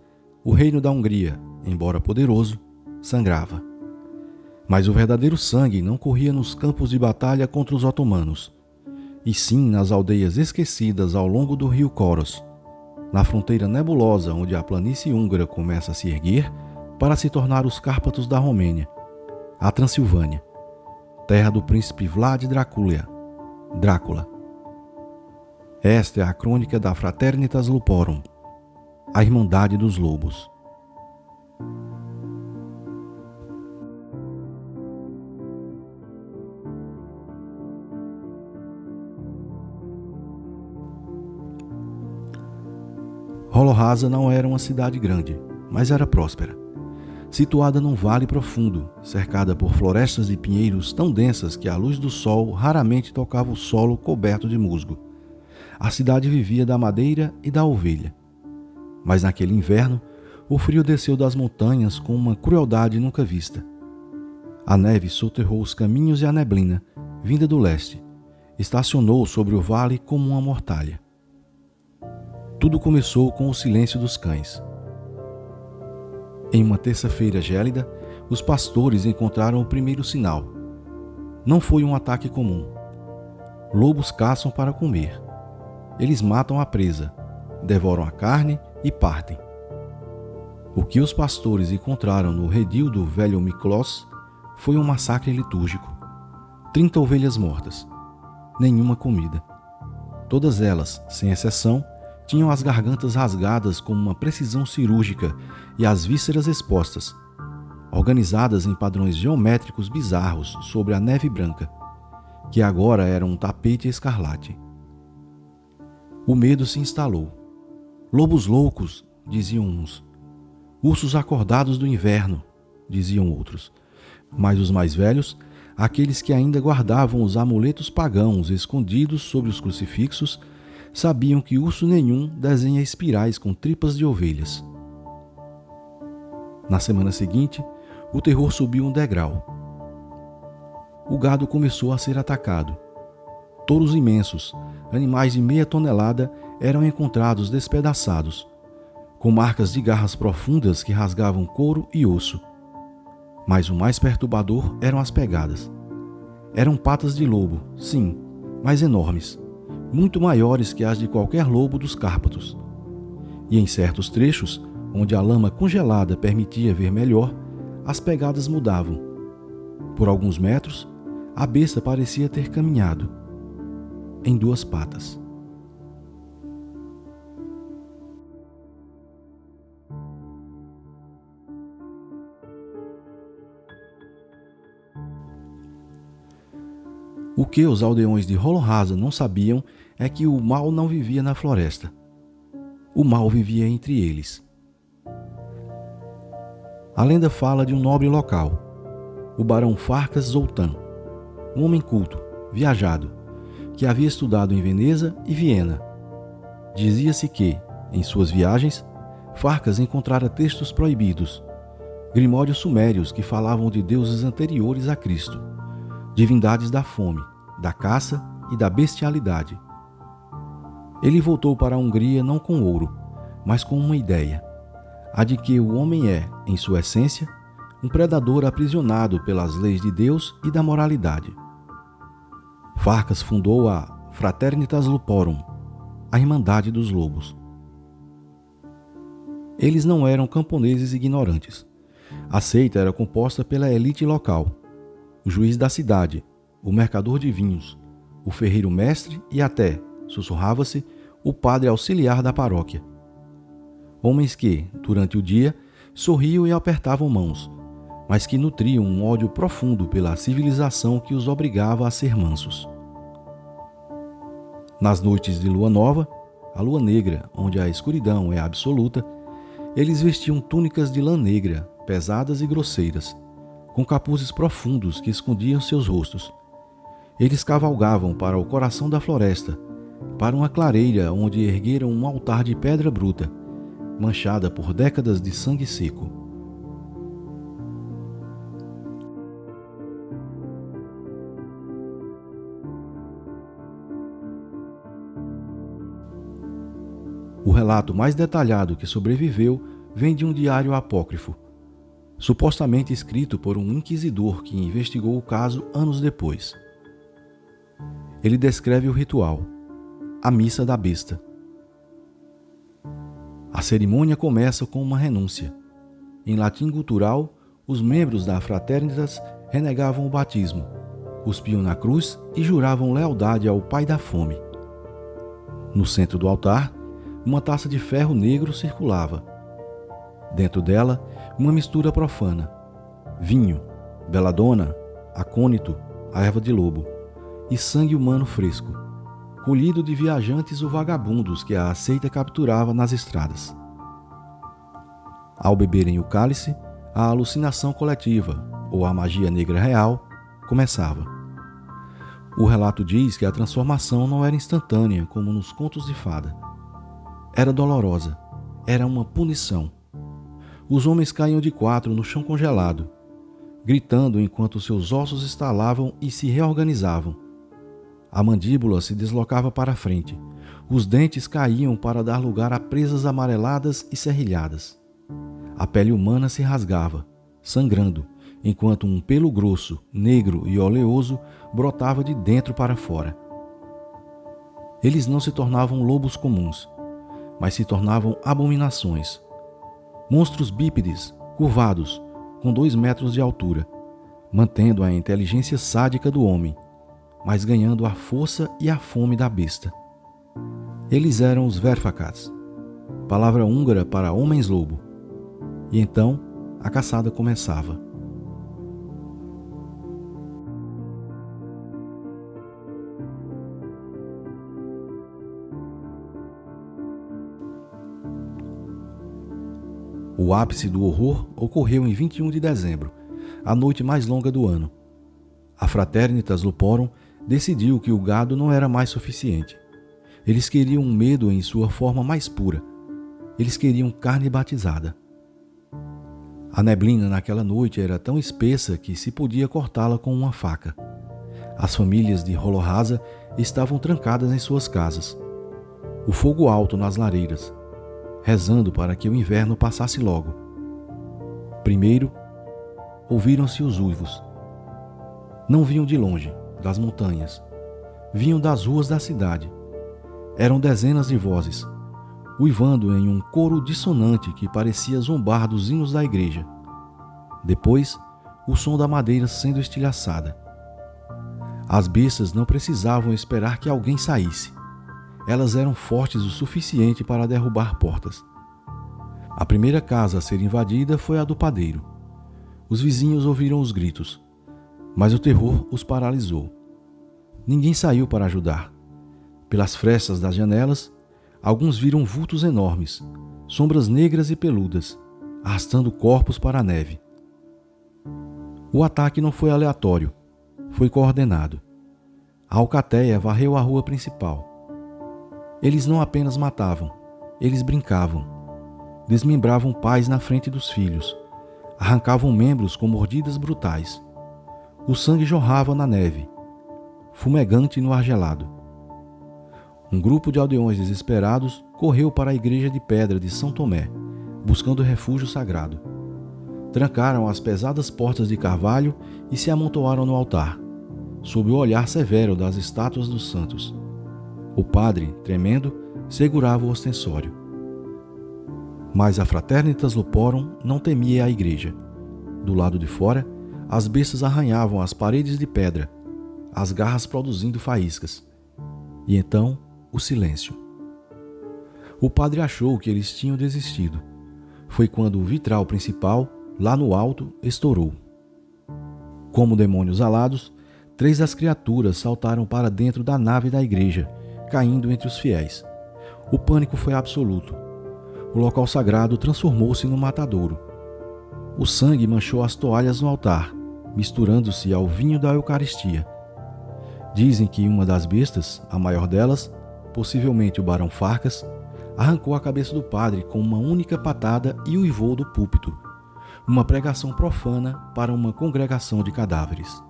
o reino da Hungria, embora poderoso, sangrava. Mas o verdadeiro sangue não corria nos campos de batalha contra os otomanos, e sim nas aldeias esquecidas ao longo do rio Koros, na fronteira nebulosa onde a planície húngara começa a se erguer para se tornar os Cárpatos da Romênia, a Transilvânia, terra do príncipe Vlad Drácula. Esta é a crônica da Fraternitas Luporum, a Irmandade dos Lobos. Holohasa não era uma cidade grande, mas era próspera. Situada num vale profundo, cercada por florestas de pinheiros tão densas que a luz do sol raramente tocava o solo coberto de musgo. A cidade vivia da madeira e da ovelha. Mas naquele inverno, o frio desceu das montanhas com uma crueldade nunca vista. A neve soterrou os caminhos e a neblina, vinda do leste, estacionou sobre o vale como uma mortalha. Tudo começou com o silêncio dos cães. Em uma terça-feira gélida, os pastores encontraram o primeiro sinal. Não foi um ataque comum. Lobos caçam para comer. Eles matam a presa, devoram a carne e partem. O que os pastores encontraram no redil do velho Miklos foi um massacre litúrgico. 30 ovelhas mortas. Nenhuma comida. Todas elas, sem exceção, tinham as gargantas rasgadas com uma precisão cirúrgica e as vísceras expostas, organizadas em padrões geométricos bizarros sobre a neve branca, que agora era um tapete escarlate. O medo se instalou. Lobos loucos, diziam uns. Ursos acordados do inverno, diziam outros. Mas os mais velhos, aqueles que ainda guardavam os amuletos pagãos escondidos sobre os crucifixos, sabiam que urso nenhum desenha espirais com tripas de ovelhas. Na semana seguinte, o terror subiu um degrau. O gado começou a ser atacado. Touros imensos, animais de meia tonelada, eram encontrados despedaçados, com marcas de garras profundas que rasgavam couro e osso. Mas o mais perturbador eram as pegadas. Eram patas de lobo, sim, mas enormes, muito maiores que as de qualquer lobo dos Cárpatos. E em certos trechos, onde a lama congelada permitia ver melhor, as pegadas mudavam. Por alguns metros, a besta parecia ter caminhado em duas patas. O que os aldeões de Holorasa não sabiam é que o mal não vivia na floresta. O mal vivia entre eles. A lenda fala de um nobre local, o barão Farkas Zoltán, um homem culto, viajado, que havia estudado em Veneza e Viena. Dizia-se que, em suas viagens, Farkas encontrara textos proibidos, grimórios sumérios que falavam de deuses anteriores a Cristo, divindades da fome, da caça e da bestialidade. Ele voltou para a Hungria não com ouro, mas com uma ideia, a de que o homem é, em sua essência, um predador aprisionado pelas leis de Deus e da moralidade. Farkas fundou a Fraternitas Luporum, a Irmandade dos Lobos. Eles não eram camponeses ignorantes. A seita era composta pela elite local, o juiz da cidade, o mercador de vinhos, o ferreiro mestre e até, sussurrava-se, o padre auxiliar da paróquia. Homens que, durante o dia, sorriam e apertavam mãos, mas que nutriam um ódio profundo pela civilização que os obrigava a ser mansos. Nas noites de lua nova, a lua negra, onde a escuridão é absoluta, eles vestiam túnicas de lã negra, pesadas e grosseiras, com capuzes profundos que escondiam seus rostos. Eles cavalgavam para o coração da floresta, para uma clareira onde ergueram um altar de pedra bruta, manchada por décadas de sangue seco. O relato mais detalhado que sobreviveu vem de um diário apócrifo, supostamente escrito por um inquisidor que investigou o caso anos depois. Ele descreve o ritual, a missa da besta. A cerimônia começa com uma renúncia. Em latim gutural, os membros da Fraternitas renegavam o batismo, cuspiam na cruz e juravam lealdade ao pai da fome. No centro do altar, uma taça de ferro negro circulava. Dentro dela, uma mistura profana: vinho, beladona, acônito, a erva de lobo e sangue humano fresco, colhido de viajantes ou vagabundos que a seita capturava nas estradas. Ao beberem o cálice, a alucinação coletiva, ou a magia negra real, começava. O relato diz que a transformação não era instantânea como nos contos de fada. Era dolorosa, era uma punição. Os homens caíam de quatro no chão congelado, gritando enquanto seus ossos estalavam e se reorganizavam. A mandíbula se deslocava para a frente, os dentes caíam para dar lugar a presas amareladas e serrilhadas. A pele humana se rasgava, sangrando, enquanto um pelo grosso, negro e oleoso brotava de dentro para fora. Eles não se tornavam lobos comuns, mas se tornavam abominações. Monstros bípedes, curvados, com 2 metros de altura, mantendo a inteligência sádica do homem, mas ganhando a força e a fome da besta. Eles eram os Verfakats, palavra húngara para homens-lobo. E então a caçada começava. O ápice do horror ocorreu em 21 de dezembro, a noite mais longa do ano. A Fraternitas Luporum decidiu que o gado não era mais suficiente. Eles queriam um medo em sua forma mais pura. Eles queriam carne batizada. A neblina naquela noite era tão espessa que se podia cortá-la com uma faca. As famílias de Holorasa estavam trancadas em suas casas. O fogo alto nas lareiras, rezando para que o inverno passasse logo. Primeiro, ouviram-se os uivos. Não vinham de longe, das montanhas. Vinham das ruas da cidade, Eram dezenas de vozes, uivando em um coro dissonante que parecia zombar dos hinos da igreja. Depois, o som da madeira sendo estilhaçada. As bestas não precisavam esperar que alguém saísse. Elas eram fortes o suficiente para derrubar portas. A primeira casa a ser invadida foi a do padeiro. Os vizinhos ouviram os gritos, mas o terror os paralisou. Ninguém saiu para ajudar. Pelas frestas das janelas, alguns viram vultos enormes, sombras negras e peludas, arrastando corpos para a neve. O ataque não foi aleatório, foi coordenado. A alcateia varreu a rua principal. Eles não apenas matavam, eles brincavam. Desmembravam pais na frente dos filhos. Arrancavam membros com mordidas brutais. O sangue jorrava na neve, fumegante no ar gelado. Um grupo de aldeões desesperados correu para a igreja de pedra de São Tomé, buscando refúgio sagrado. Trancaram as pesadas portas de carvalho e se amontoaram no altar, sob o olhar severo das estátuas dos santos. O padre, tremendo, segurava o ostensório. Mas a Fraternitas Luporum não temia a igreja. Do lado de fora, as bestas arranhavam as paredes de pedra, as garras produzindo faíscas. E então, o silêncio. O padre achou que eles tinham desistido. Foi quando o vitral principal, lá no alto, estourou. Como demônios alados, 3 das criaturas saltaram para dentro da nave da igreja, caindo entre os fiéis. O pânico foi absoluto. O local sagrado transformou-se num matadouro. O sangue manchou as toalhas no altar, misturando-se ao vinho da Eucaristia. Dizem que uma das bestas, a maior delas, possivelmente o Barão Farcas, arrancou a cabeça do padre com uma única patada e uivou do púlpito, uma pregação profana para uma congregação de cadáveres.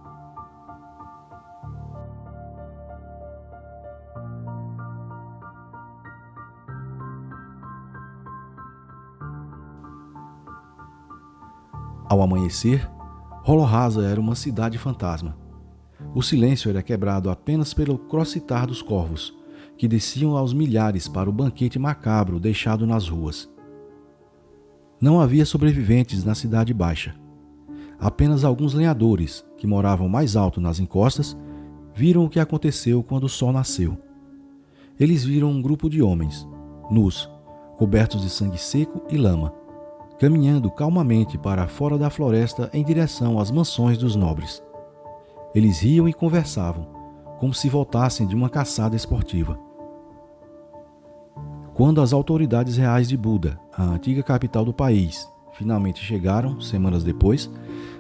Ao amanhecer, Holorrasa era uma cidade fantasma. O silêncio era quebrado apenas pelo crocitar dos corvos, que desciam aos milhares para o banquete macabro deixado nas ruas. Não havia sobreviventes na Cidade Baixa. Apenas alguns lenhadores, que moravam mais alto nas encostas, viram o que aconteceu quando o sol nasceu. Eles viram um grupo de homens, nus, cobertos de sangue seco e lama, caminhando calmamente para fora da floresta em direção às mansões dos nobres. Eles riam e conversavam, como se voltassem de uma caçada esportiva. Quando as autoridades reais de Buda, a antiga capital do país, finalmente chegaram, semanas depois,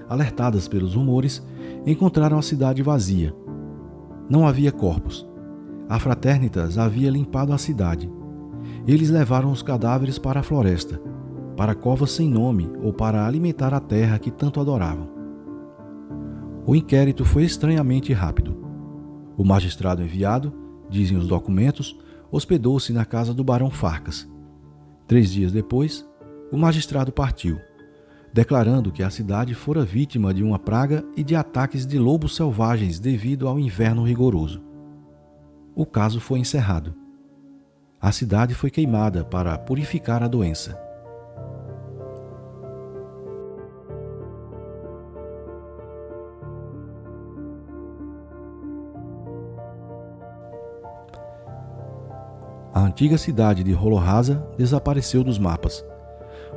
alertadas pelos rumores, encontraram a cidade vazia. Não havia corpos. A Fraternitas havia limpado a cidade. Eles levaram os cadáveres para a floresta, para covas sem nome ou para alimentar a terra que tanto adoravam. O inquérito foi estranhamente rápido. O magistrado enviado, dizem os documentos, hospedou-se na casa do Barão Farcas. 3 dias depois, o magistrado partiu, declarando que a cidade fora vítima de uma praga e de ataques de lobos selvagens devido ao inverno rigoroso. O caso foi encerrado. A cidade foi queimada para purificar a doença. A antiga cidade de Holorrasa desapareceu dos mapas.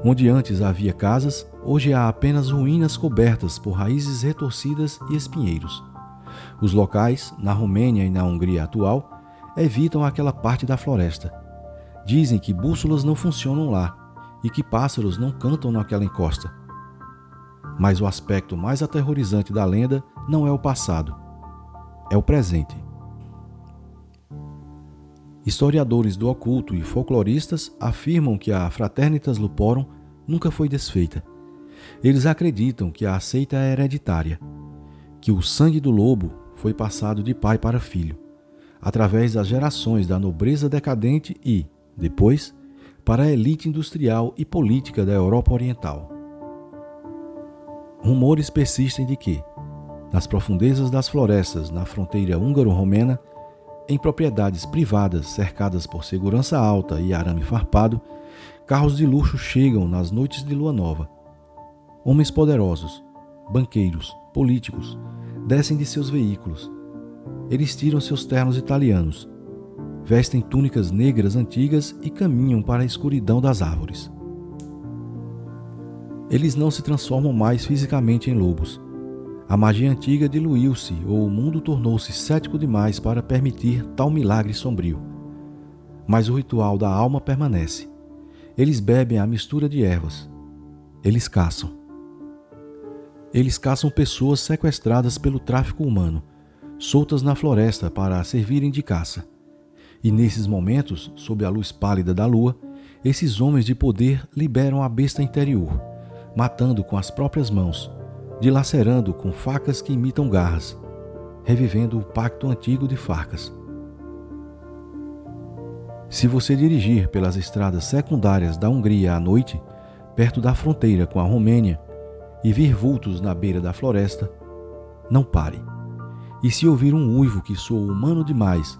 Onde antes havia casas, hoje há apenas ruínas cobertas por raízes retorcidas e espinheiros. Os locais, na Romênia e na Hungria atual, evitam aquela parte da floresta. Dizem que bússolas não funcionam lá e que pássaros não cantam naquela encosta. Mas o aspecto mais aterrorizante da lenda não é o passado, é o presente. Historiadores do oculto e folcloristas afirmam que a Fraternitas Luporum nunca foi desfeita. Eles acreditam que a seita é hereditária, que o sangue do lobo foi passado de pai para filho, através das gerações da nobreza decadente e, depois, para a elite industrial e política da Europa Oriental. Rumores persistem de que, nas profundezas das florestas na fronteira húngaro-romena, Em propriedades privadas cercadas por segurança alta e arame farpado, carros de luxo chegam nas noites de lua nova. Homens poderosos, banqueiros, políticos, descem de seus veículos. Eles tiram seus ternos italianos, vestem túnicas negras antigas e caminham para a escuridão das árvores. Eles não se transformam mais fisicamente em lobos. A magia antiga diluiu-se ou o mundo tornou-se cético demais para permitir tal milagre sombrio. Mas o ritual da alma permanece. Eles bebem a mistura de ervas. Eles caçam. Eles caçam pessoas sequestradas pelo tráfico humano, soltas na floresta para servirem de caça. E nesses momentos, sob a luz pálida da lua, esses homens de poder liberam a besta interior, matando com as próprias mãos, dilacerando com facas que imitam garras, revivendo o pacto antigo de Farcas. Se você dirigir pelas estradas secundárias da Hungria à noite, perto da fronteira com a Romênia, e vir vultos na beira da floresta, não pare. E se ouvir um uivo que soa humano demais,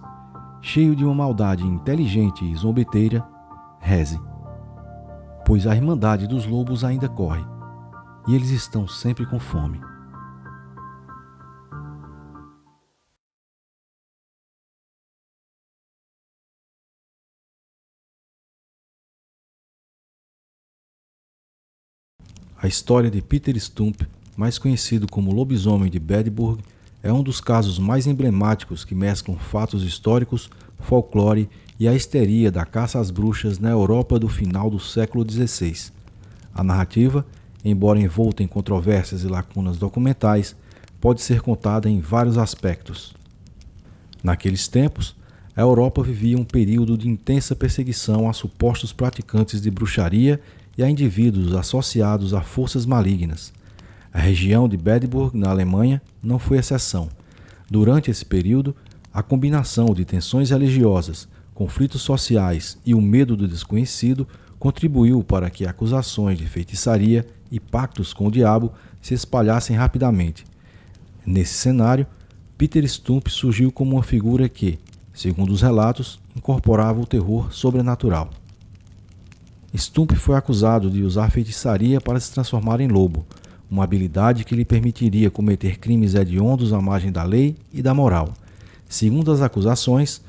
cheio de uma maldade inteligente e zombeteira, reze. Pois a irmandade dos lobos ainda corre, e eles estão sempre com fome. A história de Peter Stump, mais conhecido como Lobisomem de Bedburg, é um dos casos mais emblemáticos que mesclam fatos históricos, folclore e a histeria da caça às bruxas na Europa do final do século XVI. A narrativa, embora envolta em controvérsias e lacunas documentais, pode ser contada em vários aspectos. Naqueles tempos, a Europa vivia um período de intensa perseguição a supostos praticantes de bruxaria e a indivíduos associados a forças malignas. A região de Bedburg, na Alemanha, não foi exceção. Durante esse período, a combinação de tensões religiosas, conflitos sociais e o medo do desconhecido contribuiu para que acusações de feitiçaria e pactos com o diabo se espalhassem rapidamente. Nesse cenário, Peter Stump surgiu como uma figura que, segundo os relatos, incorporava o terror sobrenatural. Stump foi acusado de usar feitiçaria para se transformar em lobo, uma habilidade que lhe permitiria cometer crimes hediondos à margem da lei e da moral. Segundo as acusações,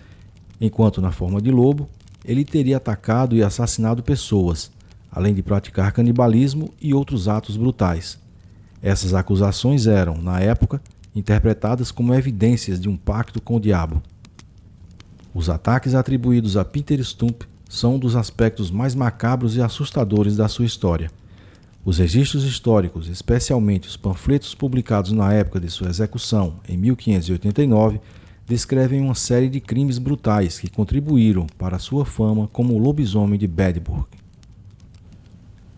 enquanto na forma de lobo, ele teria atacado e assassinado pessoas, além de praticar canibalismo e outros atos brutais. Essas acusações eram, na época, interpretadas como evidências de um pacto com o diabo. Os ataques atribuídos a Peter Stump são um dos aspectos mais macabros e assustadores da sua história. Os registros históricos, especialmente os panfletos publicados na época de sua execução, em 1589, descrevem uma série de crimes brutais que contribuíram para sua fama como o lobisomem de Bedburg.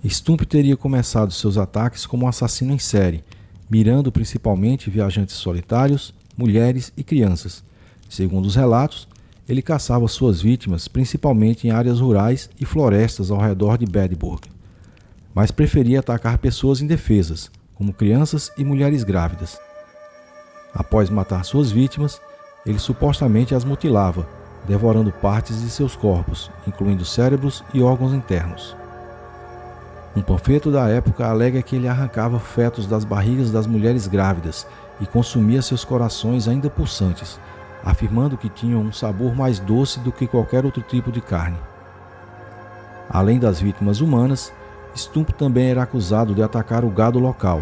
Stump teria começado seus ataques como um assassino em série, mirando principalmente viajantes solitários, mulheres e crianças. Segundo os relatos, ele caçava suas vítimas principalmente em áreas rurais e florestas ao redor de Bedburg, mas preferia atacar pessoas indefesas, como crianças e mulheres grávidas. Após matar suas vítimas, ele supostamente as mutilava, devorando partes de seus corpos, incluindo cérebros e órgãos internos. Um panfleto da época alega que ele arrancava fetos das barrigas das mulheres grávidas e consumia seus corações ainda pulsantes, afirmando que tinham um sabor mais doce do que qualquer outro tipo de carne. Além das vítimas humanas, Stump também era acusado de atacar o gado local.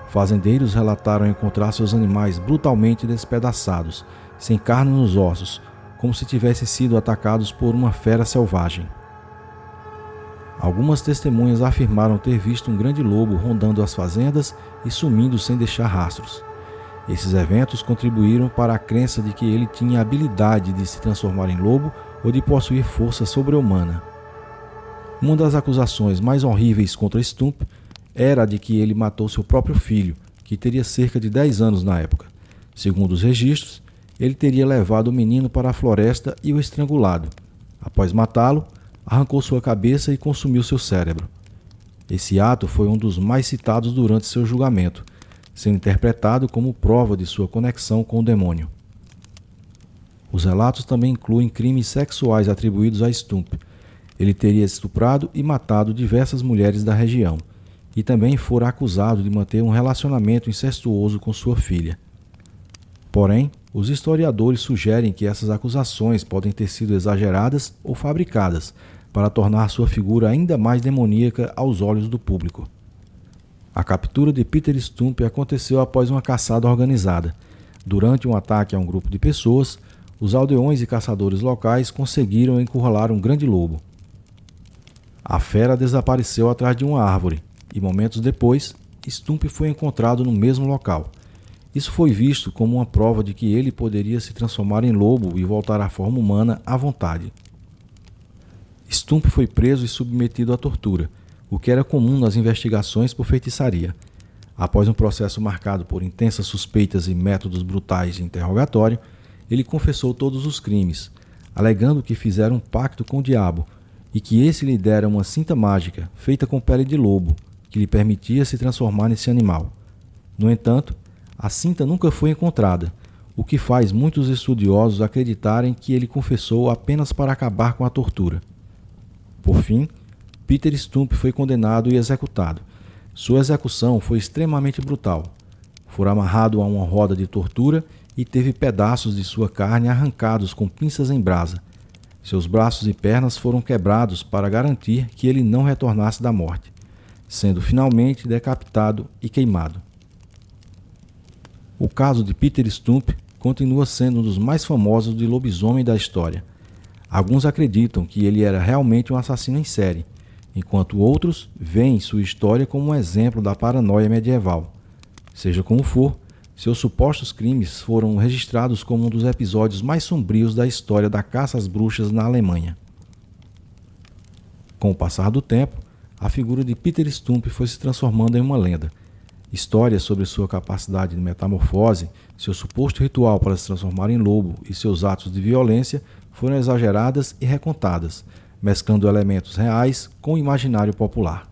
Fazendeiros relataram encontrar seus animais brutalmente despedaçados, sem carne nos ossos, como se tivessem sido atacados por uma fera selvagem. Algumas testemunhas afirmaram ter visto um grande lobo rondando as fazendas e sumindo sem deixar rastros. Esses eventos contribuíram para a crença de que ele tinha a habilidade de se transformar em lobo ou de possuir força sobre-humana. Uma das acusações mais horríveis contra Stump era a de que ele matou seu próprio filho, que teria cerca de 10 anos na época. Segundo os registros, ele teria levado o menino para a floresta e o estrangulado. Após matá-lo, arrancou sua cabeça e consumiu seu cérebro. Esse ato foi um dos mais citados durante seu julgamento, sendo interpretado como prova de sua conexão com o demônio. Os relatos também incluem crimes sexuais atribuídos a Stump. Ele teria estuprado e matado diversas mulheres da região, e também fora acusado de manter um relacionamento incestuoso com sua filha. Porém, os historiadores sugerem que essas acusações podem ter sido exageradas ou fabricadas para tornar sua figura ainda mais demoníaca aos olhos do público. A captura de Peter Stump aconteceu após uma caçada organizada. Durante um ataque a um grupo de pessoas, os aldeões e caçadores locais conseguiram encurralar um grande lobo. A fera desapareceu atrás de uma árvore e, momentos depois, Stump foi encontrado no mesmo local. Isso foi visto como uma prova de que ele poderia se transformar em lobo e voltar à forma humana à vontade. Stump foi preso e submetido à tortura, o que era comum nas investigações por feitiçaria. Após um processo marcado por intensas suspeitas e métodos brutais de interrogatório, ele confessou todos os crimes, alegando que fizeram um pacto com o diabo e que esse lhe dera uma cinta mágica feita com pele de lobo, que lhe permitia se transformar nesse animal. No entanto, a cinta nunca foi encontrada, o que faz muitos estudiosos acreditarem que ele confessou apenas para acabar com a tortura. Por fim, Peter Stump foi condenado e executado. Sua execução foi extremamente brutal. Foi amarrado a uma roda de tortura e teve pedaços de sua carne arrancados com pinças em brasa. Seus braços e pernas foram quebrados para garantir que ele não retornasse da morte, sendo finalmente decapitado e queimado. O caso de Peter Stump continua sendo um dos mais famosos de lobisomem da história. Alguns acreditam que ele era realmente um assassino em série, enquanto outros veem sua história como um exemplo da paranoia medieval. Seja como for, seus supostos crimes foram registrados como um dos episódios mais sombrios da história da caça às bruxas na Alemanha. Com o passar do tempo, a figura de Peter Stump foi se transformando em uma lenda. Histórias sobre sua capacidade de metamorfose, seu suposto ritual para se transformar em lobo e seus atos de violência foram exageradas e recontadas, mesclando elementos reais com o imaginário popular.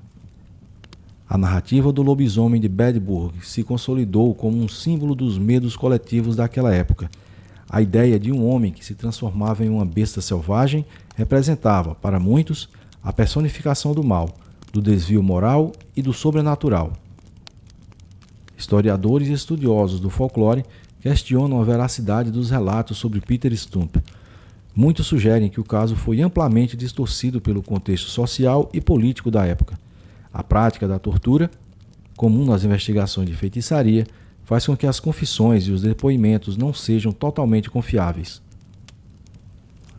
A narrativa do lobisomem de Bedburg se consolidou como um símbolo dos medos coletivos daquela época. A ideia de um homem que se transformava em uma besta selvagem representava, para muitos, a personificação do mal, do desvio moral e do sobrenatural. Historiadores e estudiosos do folclore questionam a veracidade dos relatos sobre Peter Stump. Muitos sugerem que o caso foi amplamente distorcido pelo contexto social e político da época. A prática da tortura, comum nas investigações de feitiçaria, faz com que as confissões e os depoimentos não sejam totalmente confiáveis.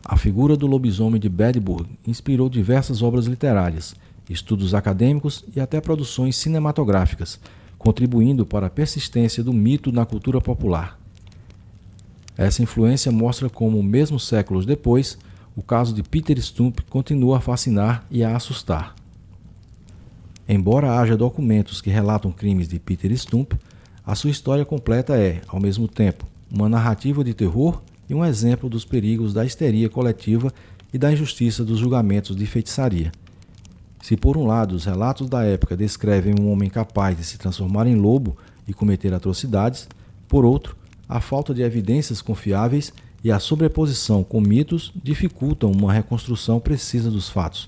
A figura do lobisomem de Bedburg inspirou diversas obras literárias, estudos acadêmicos e até produções cinematográficas, contribuindo para a persistência do mito na cultura popular. Essa influência mostra como, mesmo séculos depois, o caso de Peter Stump continua a fascinar e a assustar. Embora haja documentos que relatam crimes de Peter Stump, a sua história completa é, ao mesmo tempo, uma narrativa de terror e um exemplo dos perigos da histeria coletiva e da injustiça dos julgamentos de feitiçaria. Se por um lado os relatos da época descrevem um homem capaz de se transformar em lobo e cometer atrocidades, por outro, a falta de evidências confiáveis e a sobreposição com mitos dificultam uma reconstrução precisa dos fatos.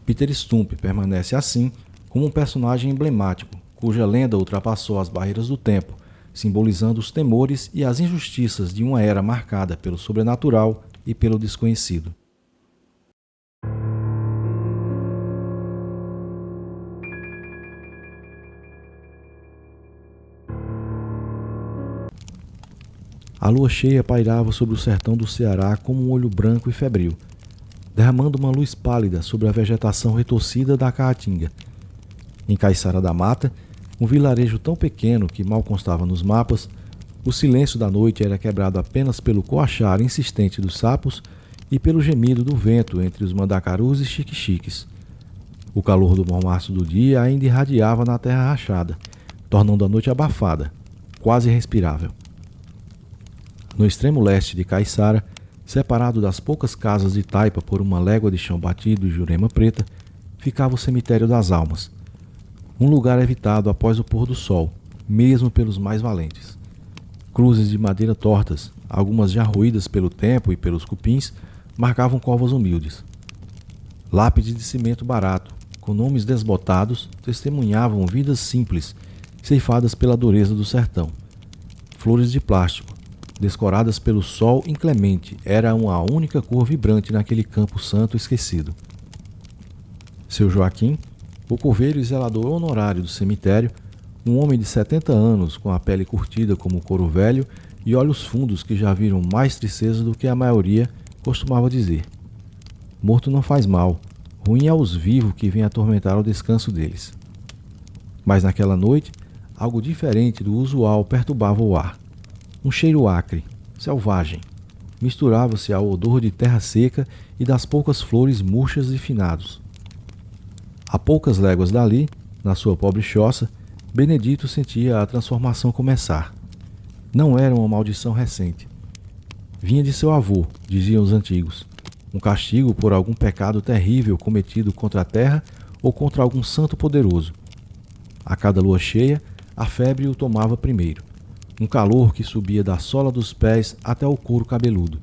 Peter Stump permanece assim como um personagem emblemático, cuja lenda ultrapassou as barreiras do tempo, simbolizando os temores e as injustiças de uma era marcada pelo sobrenatural e pelo desconhecido. A lua cheia pairava sobre o sertão do Ceará como um olho branco e febril, derramando uma luz pálida sobre a vegetação retorcida da Caatinga. Em Caiçara da Mata, um vilarejo tão pequeno que mal constava nos mapas, o silêncio da noite era quebrado apenas pelo coachar insistente dos sapos e pelo gemido do vento entre os mandacarus e xique-xiques. O calor do mormaço do dia ainda irradiava na terra rachada, tornando a noite abafada, quase respirável. No extremo leste de Caiçara, separado das poucas casas de taipa por uma légua de chão batido e jurema preta, ficava o cemitério das almas, um lugar evitado após o pôr do sol, mesmo pelos mais valentes. Cruzes de madeira tortas, algumas já roídas pelo tempo e pelos cupins, marcavam covas humildes. Lápides de cimento barato, com nomes desbotados, testemunhavam vidas simples, ceifadas pela dureza do sertão. Flores de plástico, descoradas pelo sol inclemente, eram a única cor vibrante naquele campo santo esquecido. Seu Joaquim, o coveiro e zelador honorário do cemitério, um homem de 70 anos com a pele curtida como couro velho e olhos fundos que já viram mais tristeza do que a maioria, costumava dizer: morto não faz mal, ruim é aos vivos que vêm atormentar o descanso deles. Mas naquela noite, algo diferente do usual perturbava o ar. Um cheiro acre, selvagem, misturava-se ao odor de terra seca e das poucas flores murchas e finados. A poucas léguas dali, na sua pobre choça, Benedito sentia a transformação começar. Não era uma maldição recente. Vinha de seu avô, diziam os antigos, um castigo por algum pecado terrível cometido contra a terra ou contra algum santo poderoso. A cada lua cheia, a febre o tomava primeiro, um calor que subia da sola dos pés até o couro cabeludo.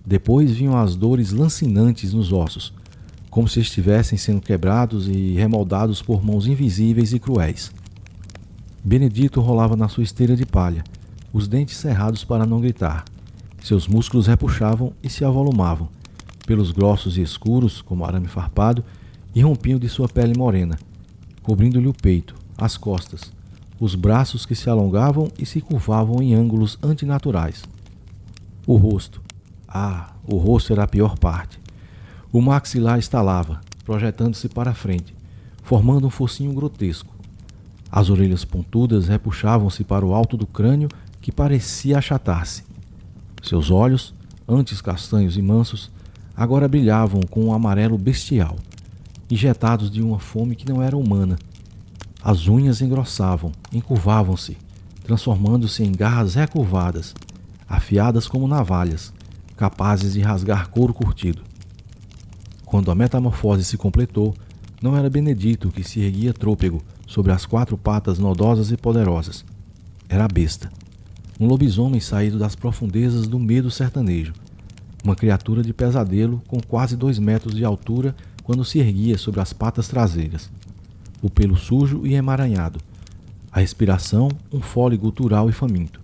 Depois vinham as dores lancinantes nos ossos, como se estivessem sendo quebrados e remoldados por mãos invisíveis e cruéis. Benedito rolava na sua esteira de palha, os dentes cerrados para não gritar. Seus músculos repuxavam e se avolumavam, pelos grossos e escuros, como arame farpado, e rompiam de sua pele morena, cobrindo-lhe o peito, as costas, os braços que se alongavam e se curvavam em ângulos antinaturais. O rosto. O rosto era a pior parte. O maxilar estalava, projetando-se para a frente, formando um focinho grotesco. As orelhas pontudas repuxavam-se para o alto do crânio, que parecia achatar-se. Seus olhos, antes castanhos e mansos, agora brilhavam com um amarelo bestial, injetados de uma fome que não era humana. As unhas engrossavam, encurvavam-se, transformando-se em garras recurvadas, afiadas como navalhas, capazes de rasgar couro curtido. Quando a metamorfose se completou, não era Benedito que se erguia trôpego sobre as quatro patas nodosas e poderosas. Era a besta. Um lobisomem saído das profundezas do medo sertanejo. Uma criatura de pesadelo com quase 2 metros de altura quando se erguia sobre as patas traseiras. O pelo sujo e emaranhado. A respiração, um fôlego gutural e faminto.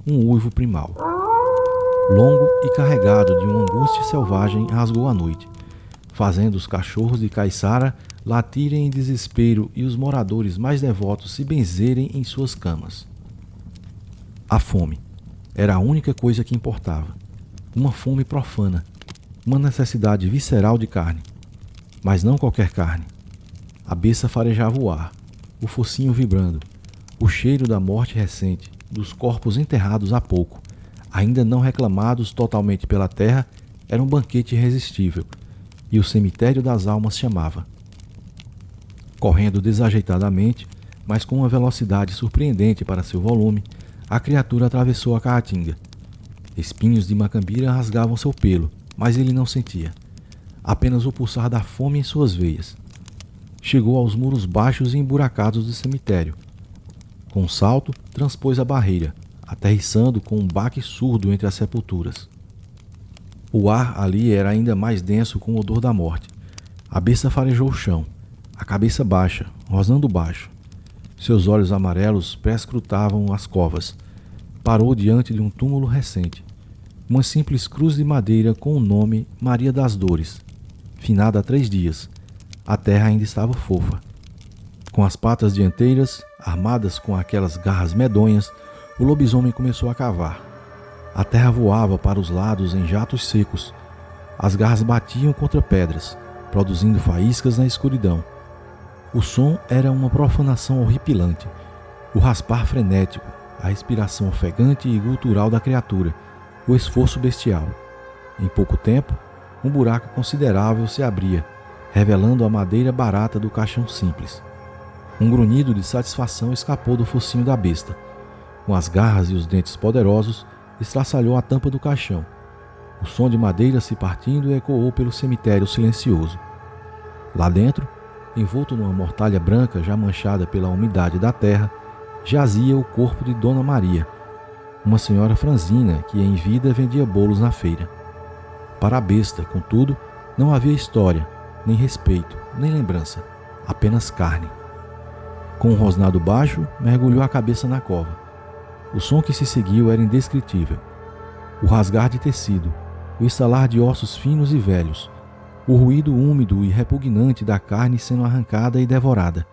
Um uivo primal. Longo e carregado de uma angústia selvagem, rasgou a noite, fazendo os cachorros de Caiçara latirem em desespero e os moradores mais devotos se benzerem em suas camas. A fome era a única coisa que importava. Uma fome profana, uma necessidade visceral de carne. Mas não qualquer carne. A besta farejava o ar, o focinho vibrando, o cheiro da morte recente, dos corpos enterrados há pouco, ainda não reclamados totalmente pela terra, era um banquete irresistível, e o cemitério das almas chamava. Correndo desajeitadamente, mas com uma velocidade surpreendente para seu volume, a criatura atravessou a caatinga. Espinhos de macambira rasgavam seu pelo, mas ele não sentia. Apenas o pulsar da fome em suas veias. Chegou aos muros baixos e emburacados do cemitério. Com um salto, transpôs a barreira, aterrissando com um baque surdo entre as sepulturas. O ar ali era ainda mais denso com o odor da morte. A besta farejou o chão, a cabeça baixa, rosnando baixo. Seus olhos amarelos prescrutavam as covas. Parou diante de um túmulo recente. Uma simples cruz de madeira com o nome Maria das Dores, finada há 3 dias. A terra ainda estava fofa. Com as patas dianteiras, armadas com aquelas garras medonhas, o lobisomem começou a cavar. A terra voava para os lados em jatos secos. As garras batiam contra pedras, produzindo faíscas na escuridão. O som era uma profanação horripilante. O raspar frenético, a respiração ofegante e gutural da criatura, o esforço bestial. Em pouco tempo, um buraco considerável se abria, revelando a madeira barata do caixão simples. Um grunhido de satisfação escapou do focinho da besta. Com as garras e os dentes poderosos, estraçalhou a tampa do caixão. O som de madeira se partindo ecoou pelo cemitério silencioso. Lá dentro, envolto numa mortalha branca já manchada pela umidade da terra, jazia o corpo de Dona Maria. uma senhora franzina que em vida vendia bolos na feira. Para a besta, contudo, não havia história, nem respeito, nem lembrança, apenas carne. Com um rosnado baixo, mergulhou a cabeça na cova. O som que se seguiu era indescritível. O rasgar de tecido, o estalar de ossos finos e velhos, o ruído úmido e repugnante da carne sendo arrancada e devorada.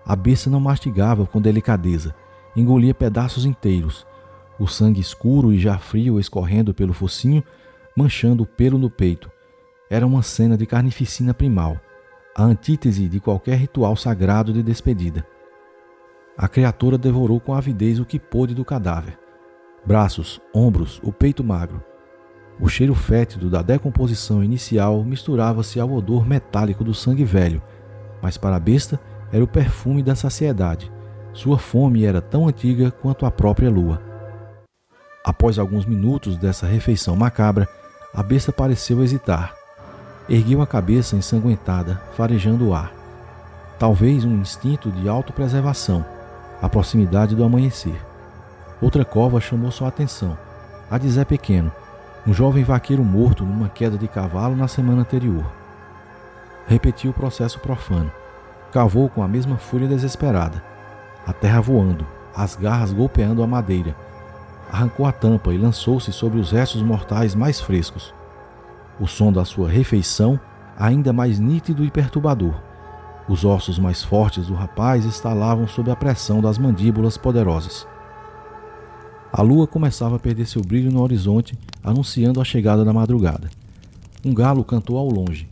A besta não mastigava com delicadeza, engolia pedaços inteiros, o sangue escuro e já frio escorrendo pelo focinho, manchando o pelo no peito. Era uma cena de carnificina primal, a antítese de qualquer ritual sagrado de despedida. A criatura devorou com avidez o que pôde do cadáver. Braços, ombros, o peito magro. O cheiro fétido da decomposição inicial misturava-se ao odor metálico do sangue velho, mas para a besta era o perfume da saciedade. Sua fome era tão antiga quanto a própria lua. Após alguns minutos dessa refeição macabra, a besta pareceu hesitar. Ergueu a cabeça ensanguentada, farejando o ar. Talvez um instinto de autopreservação, a proximidade do amanhecer. Outra cova chamou sua atenção, a de Zé Pequeno, um jovem vaqueiro morto numa queda de cavalo na semana anterior. Repetiu o processo profano. Cavou com a mesma fúria desesperada. A terra voando, as garras golpeando a madeira. Arrancou a tampa e lançou-se sobre os restos mortais mais frescos. O som da sua refeição, ainda mais nítido e perturbador. Os ossos mais fortes do rapaz estalavam sob a pressão das mandíbulas poderosas. A lua começava a perder seu brilho no horizonte, anunciando a chegada da madrugada. Um galo cantou ao longe,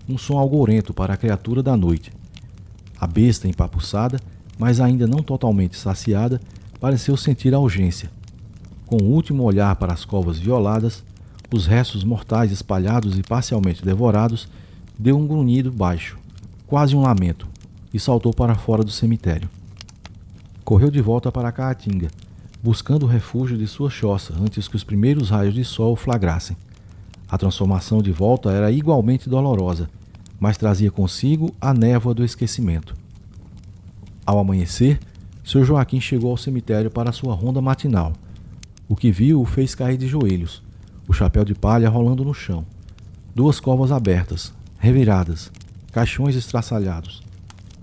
um som algorento para a criatura da noite. A besta, empapuçada, mas ainda não totalmente saciada, pareceu sentir a urgência. Com o último olhar para as covas violadas, os restos mortais espalhados e parcialmente devorados, deu um grunhido baixo, quase um lamento, e saltou para fora do cemitério. Correu de volta para a caatinga, buscando o refúgio de sua choça antes que os primeiros raios de sol o flagrassem. A transformação de volta era igualmente dolorosa, mas trazia consigo a névoa do esquecimento. Ao amanhecer, Sr. Joaquim chegou ao cemitério para sua ronda matinal. O que viu o fez cair de joelhos, o chapéu de palha rolando no chão. 2 covas abertas, reviradas, caixões estraçalhados,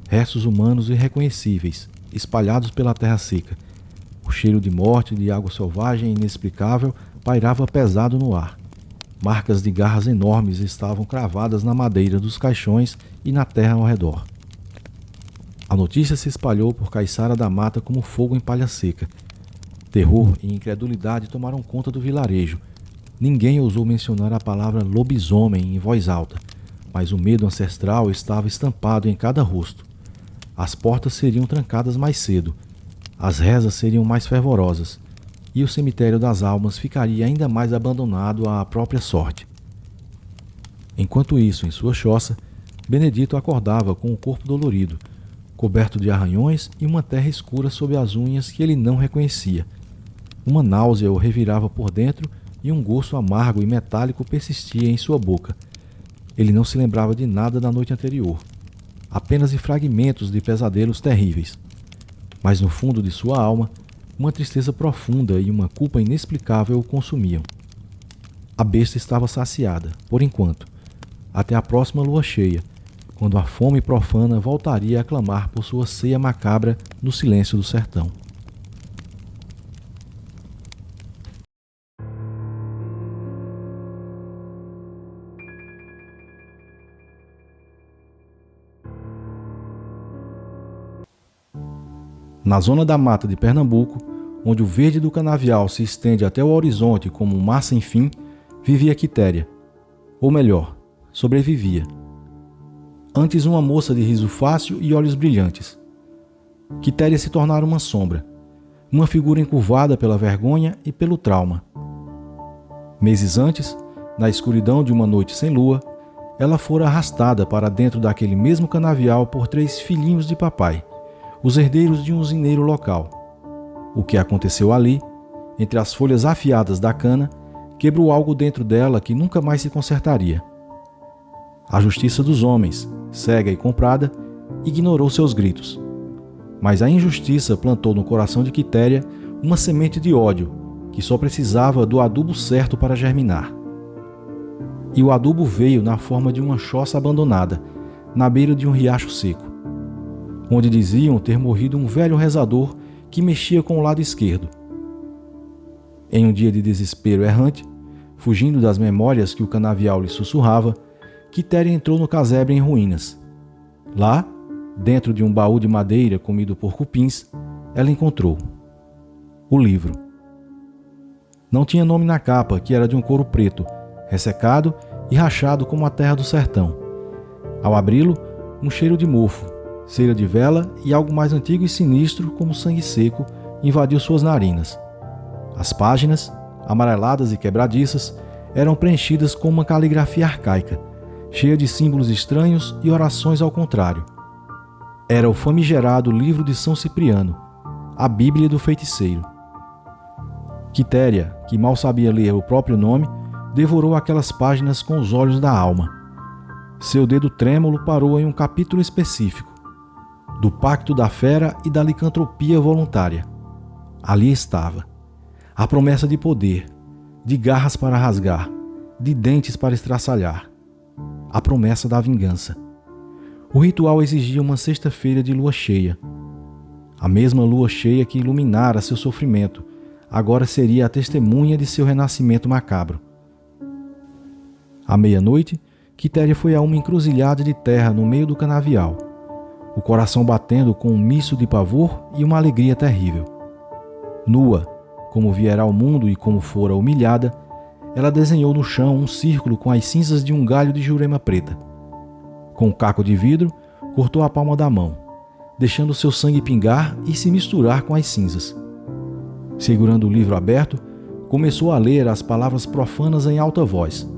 restos humanos irreconhecíveis, espalhados pela terra seca. O cheiro de morte e de água selvagem inexplicável pairava pesado no ar. Marcas de garras enormes estavam cravadas na madeira dos caixões e na terra ao redor. A notícia se espalhou por Caiçara da Mata como fogo em palha seca. Terror e incredulidade tomaram conta do vilarejo. Ninguém ousou mencionar a palavra lobisomem em voz alta, mas o medo ancestral estava estampado em cada rosto. As portas seriam trancadas mais cedo, as rezas seriam mais fervorosas, e o cemitério das almas ficaria ainda mais abandonado à própria sorte. Enquanto isso, em sua choça, Benedito acordava com o corpo dolorido, coberto de arranhões e uma terra escura sob as unhas que ele não reconhecia. Uma náusea o revirava por dentro e um gosto amargo e metálico persistia em sua boca. Ele não se lembrava de nada da noite anterior, apenas de fragmentos de pesadelos terríveis. Mas no fundo de sua alma, uma tristeza profunda e uma culpa inexplicável o consumiam. A besta estava saciada, por enquanto, até a próxima lua cheia, quando a fome profana voltaria a clamar por sua ceia macabra no silêncio do sertão. Na zona da mata de Pernambuco, onde o verde do canavial se estende até o horizonte como um mar sem fim, vivia Quitéria. Ou melhor, sobrevivia. Antes uma moça de riso fácil e olhos brilhantes. Quitéria se tornara uma sombra, uma figura encurvada pela vergonha e pelo trauma. Meses antes, na escuridão de uma noite sem lua, ela fora arrastada para dentro daquele mesmo canavial por 3 filhinhos de papai, os herdeiros de um usineiro local. O que aconteceu ali, entre as folhas afiadas da cana, quebrou algo dentro dela que nunca mais se consertaria. A justiça dos homens, cega e comprada, ignorou seus gritos. Mas a injustiça plantou no coração de Quitéria uma semente de ódio, que que só precisava do adubo certo para germinar. E o adubo veio na forma de uma choça abandonada, na beira de um riacho seco, onde diziam ter morrido um velho rezador que mexia com o lado esquerdo. Em um dia de desespero errante, fugindo das memórias que o canavial lhe sussurrava, Quitéria entrou no casebre em ruínas. Lá, dentro de um baú de madeira comido por cupins, ela encontrou o livro. Não tinha nome na capa, que era de um couro preto, ressecado e rachado como a terra do sertão. Ao abri-lo, um cheiro de mofo, cera de vela e algo mais antigo e sinistro, como sangue seco, invadiu suas narinas. As páginas, amareladas e quebradiças, eram preenchidas com uma caligrafia arcaica, cheia de símbolos estranhos e orações ao contrário. Era o famigerado livro de São Cipriano, a Bíblia do feiticeiro. Quitéria, que mal sabia ler o próprio nome, devorou aquelas páginas com os olhos da alma. Seu dedo trêmulo parou em um capítulo específico, do Pacto da Fera e da Licantropia Voluntária. Ali estava a promessa de poder, de garras para rasgar, de dentes para estraçalhar. A promessa da vingança. O ritual exigia uma sexta-feira de lua cheia. A mesma lua cheia que iluminara seu sofrimento, agora seria a testemunha de seu renascimento macabro. À meia-noite, Quitéria foi a uma encruzilhada de terra no meio do canavial, o coração batendo com um misto de pavor e uma alegria terrível. Nua, como viera ao mundo e como fora humilhada, ela desenhou no chão um círculo com as cinzas de um galho de jurema preta. Com um caco de vidro, cortou a palma da mão, deixando seu sangue pingar e se misturar com as cinzas. Segurando o livro aberto, começou a ler as palavras profanas em alta voz.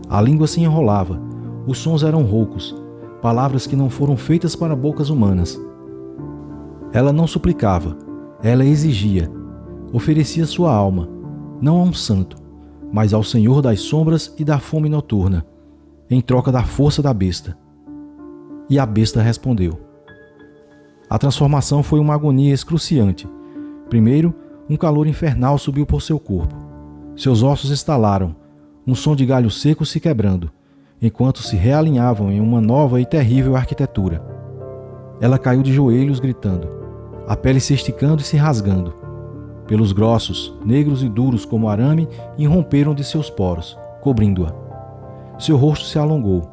A língua se enrolava, os sons eram roucos, palavras que não foram feitas para bocas humanas. Ela não suplicava, ela exigia, oferecia sua alma, não a um santo, mas ao Senhor das sombras e da fome noturna, em troca da força da besta. E a besta respondeu. A transformação foi uma agonia excruciante. Primeiro, um calor infernal subiu por seu corpo. Seus ossos estalaram, um som de galho seco se quebrando, enquanto se realinhavam em uma nova e terrível arquitetura. Ela caiu de joelhos gritando, a pele se esticando e se rasgando. Pelos grossos, negros e duros como arame, irromperam de seus poros, cobrindo-a. Seu rosto se alongou,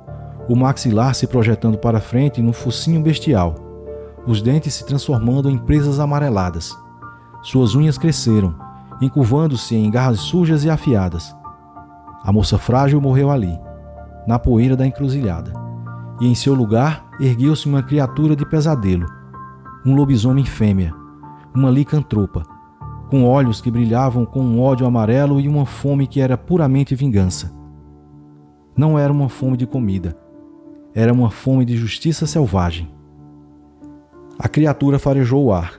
o maxilar se projetando para frente num focinho bestial, os dentes se transformando em presas amareladas. Suas unhas cresceram, encurvando-se em garras sujas e afiadas. A moça frágil morreu ali, na poeira da encruzilhada, e em seu lugar ergueu-se uma criatura de pesadelo, um lobisomem fêmea, uma licantropa, com olhos que brilhavam com um ódio amarelo e uma fome que era puramente vingança. Não era uma fome de comida, era uma fome de justiça selvagem. A criatura farejou o ar.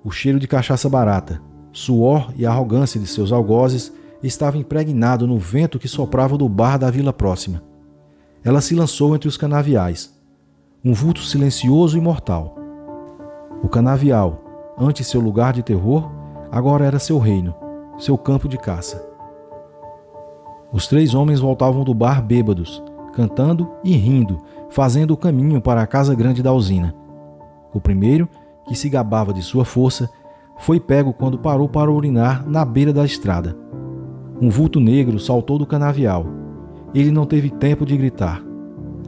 O cheiro de cachaça barata, suor e arrogância de seus algozes estava impregnado no vento que soprava do bar da vila próxima. Ela se lançou entre os canaviais, um vulto silencioso e mortal. O canavial, antes seu lugar de terror, agora era seu reino, seu campo de caça. Os três homens voltavam do bar bêbados, cantando e rindo, fazendo o caminho para a casa grande da usina. O primeiro, que se gabava de sua força, foi pego quando parou para urinar na beira da estrada. Um vulto negro saltou do canavial. Ele não teve tempo de gritar.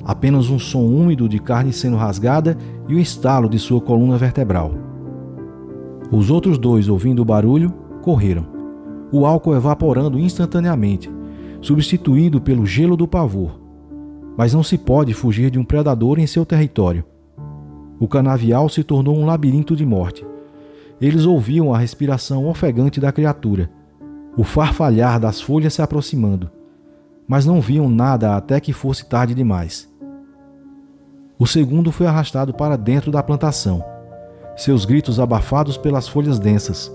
Apenas um som úmido de carne sendo rasgada e o estalo de sua coluna vertebral. Os outros dois, ouvindo o barulho, correram. O álcool evaporando instantaneamente, substituído pelo gelo do pavor. Mas não se pode fugir de um predador em seu território. O canavial se tornou um labirinto de morte. Eles ouviam a respiração ofegante da criatura, o farfalhar das folhas se aproximando, mas não viam nada até que fosse tarde demais. O segundo foi arrastado para dentro da plantação, seus gritos abafados pelas folhas densas.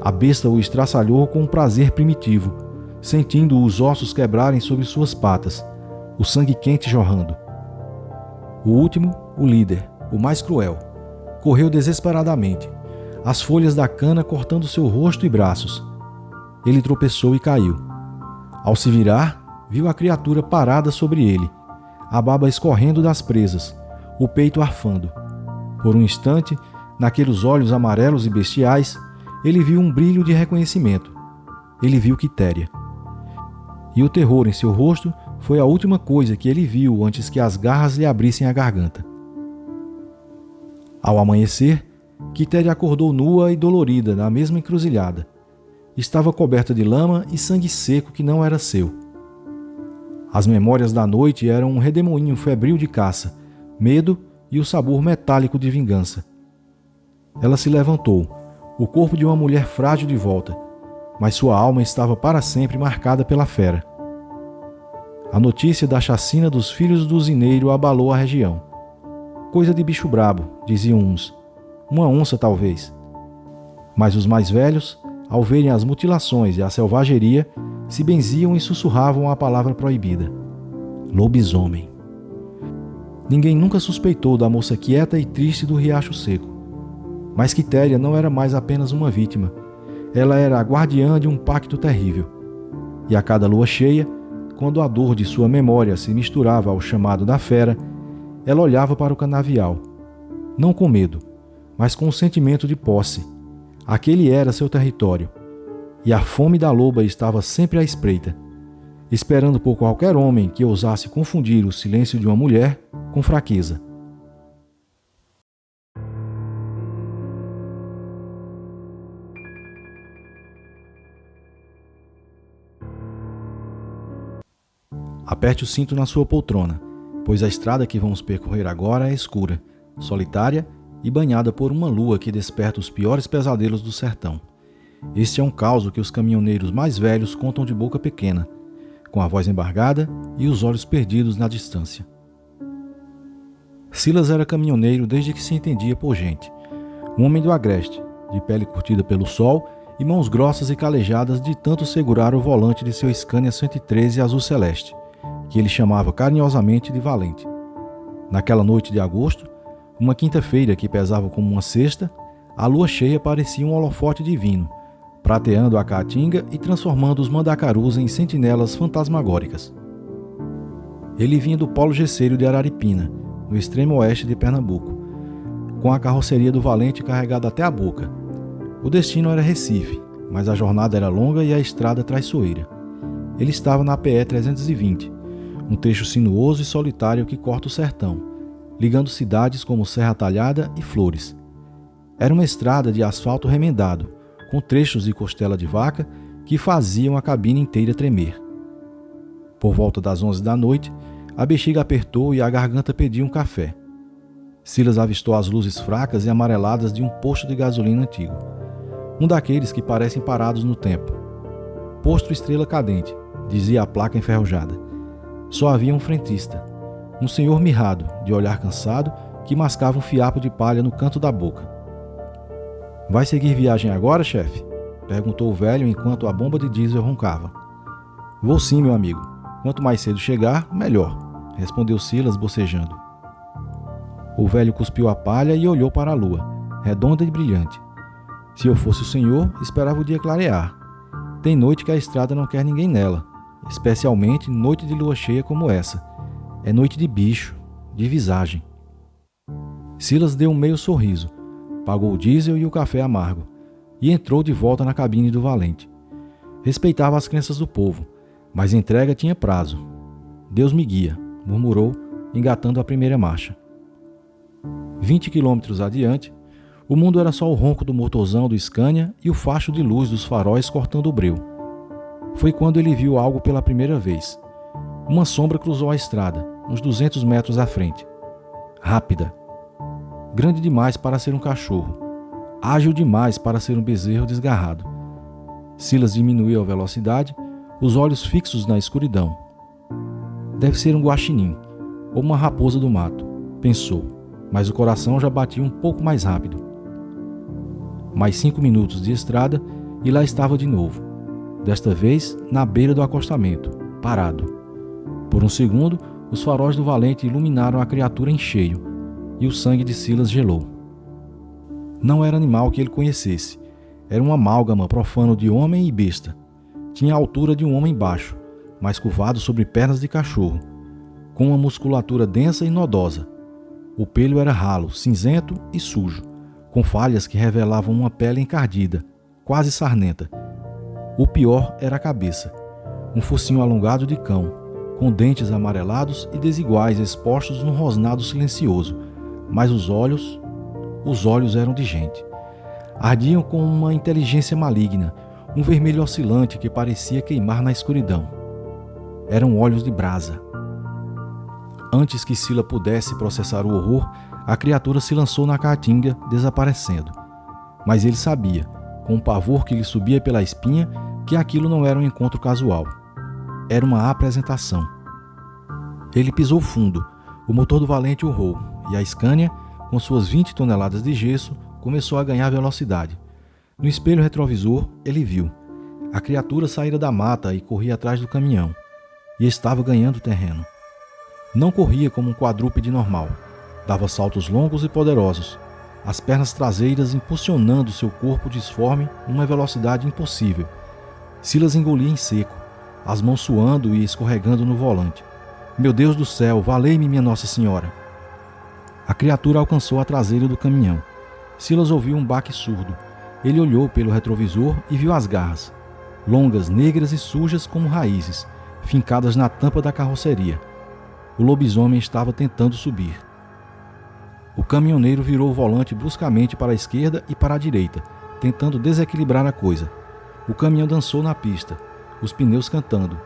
A besta o estraçalhou com um prazer primitivo, sentindo os ossos quebrarem sobre suas patas, o sangue quente jorrando. O último, o líder, o mais cruel, correu desesperadamente, as folhas da cana cortando seu rosto e braços. Ele tropeçou e caiu. Ao se virar, viu a criatura parada sobre ele, a baba escorrendo das presas, o peito arfando. Por um instante, naqueles olhos amarelos e bestiais, ele viu um brilho de reconhecimento. Ele viu Quitéria. E o terror em seu rosto foi a última coisa que ele viu antes que as garras lhe abrissem a garganta. Ao amanhecer, Quitéria acordou nua e dolorida na mesma encruzilhada. Estava coberta de lama e sangue seco que não era seu. As memórias da noite eram um redemoinho febril de caça, medo e o sabor metálico de vingança. Ela se levantou, o corpo de uma mulher frágil de volta, mas sua alma estava para sempre marcada pela fera. A notícia da chacina dos filhos do usineiro abalou a região. Coisa de bicho brabo, diziam uns. Uma onça, talvez. Mas os mais velhos, ao verem as mutilações e a selvageria, se benziam e sussurravam a palavra proibida: lobisomem. Ninguém nunca suspeitou da moça quieta e triste do riacho seco. Mas Quitéria não era mais apenas uma vítima. Ela era a guardiã de um pacto terrível. E a cada lua cheia, quando a dor de sua memória se misturava ao chamado da fera, ela olhava para o canavial, não com medo, mas com um sentimento de posse. Aquele era seu território, e a fome da loba estava sempre à espreita, esperando por qualquer homem que ousasse confundir o silêncio de uma mulher com fraqueza. Aperte o cinto na sua poltrona, pois a estrada que vamos percorrer agora é escura, solitária e banhada por uma lua que desperta os piores pesadelos do sertão. Este é um caos que os caminhoneiros mais velhos contam de boca pequena, com a voz embargada e os olhos perdidos na distância. Silas era caminhoneiro desde que se entendia por gente. Um homem do agreste, de pele curtida pelo sol e mãos grossas e calejadas de tanto segurar o volante de seu Scania 113 azul celeste, que ele chamava carinhosamente de Valente. Naquela noite de agosto, uma quinta-feira que pesava como uma cesta, a lua cheia parecia um holofote divino, prateando a caatinga e transformando os mandacarus em sentinelas fantasmagóricas. Ele vinha do polo gesseiro de Araripina, no extremo oeste de Pernambuco, com a carroceria do Valente carregada até a boca. O destino era Recife, mas a jornada era longa e a estrada traiçoeira. Ele estava na PE 320, um trecho sinuoso e solitário que corta o sertão, ligando cidades como Serra Talhada e Flores. Era uma estrada de asfalto remendado, com trechos de costela de vaca que faziam a cabine inteira tremer. Por volta das 11 da noite, a bexiga apertou e a garganta pediu um café. Silas avistou as luzes fracas e amareladas de um posto de gasolina antigo, um daqueles que parecem parados no tempo. Posto Estrela Cadente, dizia a placa enferrujada. Só havia um frentista, um senhor mirrado, de olhar cansado, que mascava um fiapo de palha no canto da boca. — Vai seguir viagem agora, chefe? Perguntou o velho enquanto a bomba de diesel roncava. — Vou sim, meu amigo. Quanto mais cedo chegar, melhor, respondeu Silas bocejando. O velho cuspiu a palha e olhou para a lua, redonda e brilhante. Se eu fosse o senhor, esperava o dia clarear. Tem noite que a estrada não quer ninguém nela, especialmente noite de lua cheia como essa. É noite de bicho, de visagem. Silas deu um meio sorriso, pagou o diesel e o café amargo, e entrou de volta na cabine do Valente. Respeitava as crenças do povo, mas a entrega tinha prazo. Deus me guia, murmurou, engatando a primeira marcha. 20 quilômetros adiante, o mundo era só o ronco do motorzão do Scania e o facho de luz dos faróis cortando o breu. Foi quando ele viu algo pela primeira vez. Uma sombra cruzou a estrada, uns 200 metros à frente. Rápida. Grande demais para ser um cachorro. Ágil demais para ser um bezerro desgarrado. Silas diminuiu a velocidade, os olhos fixos na escuridão. Deve ser um guaxinim, ou uma raposa do mato, pensou, mas o coração já batia um pouco mais rápido. Mais 5 minutos de estrada e lá estava de novo. Desta vez, na beira do acostamento, parado. Por um segundo, os faróis do Valente iluminaram a criatura em cheio, e o sangue de Silas gelou. Não era animal que ele conhecesse. Era um amálgama profano de homem e besta. Tinha a altura de um homem baixo, mas curvado sobre pernas de cachorro, com uma musculatura densa e nodosa. O pelo era ralo, cinzento e sujo, com falhas que revelavam uma pele encardida, quase sarnenta. O pior era a cabeça, um focinho alongado de cão, com dentes amarelados e desiguais expostos num rosnado silencioso, mas os olhos eram de gente. Ardiam com uma inteligência maligna, um vermelho oscilante que parecia queimar na escuridão. Eram olhos de brasa. Antes que Sila pudesse processar o horror, a criatura se lançou na caatinga, desaparecendo. Mas ele sabia, com um pavor que lhe subia pela espinha, que aquilo não era um encontro casual. Era uma apresentação. Ele pisou fundo, o motor do Valente urrou, e a Scania, com suas 20 toneladas de gesso, começou a ganhar velocidade. No espelho retrovisor, ele viu. A criatura saíra da mata e corria atrás do caminhão, e estava ganhando terreno. Não corria como um quadrúpede normal. Dava saltos longos e poderosos, as pernas traseiras impulsionando seu corpo disforme numa velocidade impossível. Silas engolia em seco, as mãos suando e escorregando no volante. Meu Deus do céu, valei-me, minha Nossa Senhora! A criatura alcançou a traseira do caminhão. Silas ouviu um baque surdo. Ele olhou pelo retrovisor e viu as garras, longas, negras e sujas como raízes, fincadas na tampa da carroceria. O lobisomem estava tentando subir. O caminhoneiro virou o volante bruscamente para a esquerda e para a direita, tentando desequilibrar a coisa. O caminhão dançou na pista, os pneus cantando.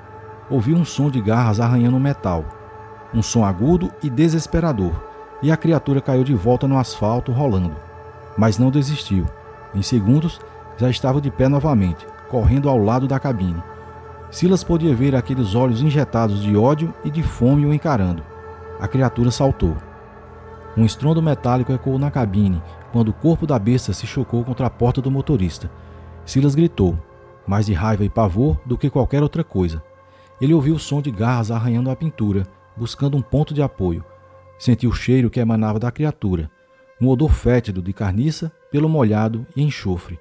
Ouviu um som de garras arranhando o metal, um som agudo e desesperador, e a criatura caiu de volta no asfalto, rolando. Mas não desistiu. Em segundos, já estava de pé novamente, correndo ao lado da cabine. Silas podia ver aqueles olhos injetados de ódio e de fome o encarando. A criatura saltou. Um estrondo metálico ecoou na cabine quando o corpo da besta se chocou contra a porta do motorista. Silas gritou, mais de raiva e pavor do que qualquer outra coisa. Ele ouviu o som de garras arranhando a pintura, buscando um ponto de apoio. Sentiu o cheiro que emanava da criatura, um odor fétido de carniça, pelo molhado e enxofre.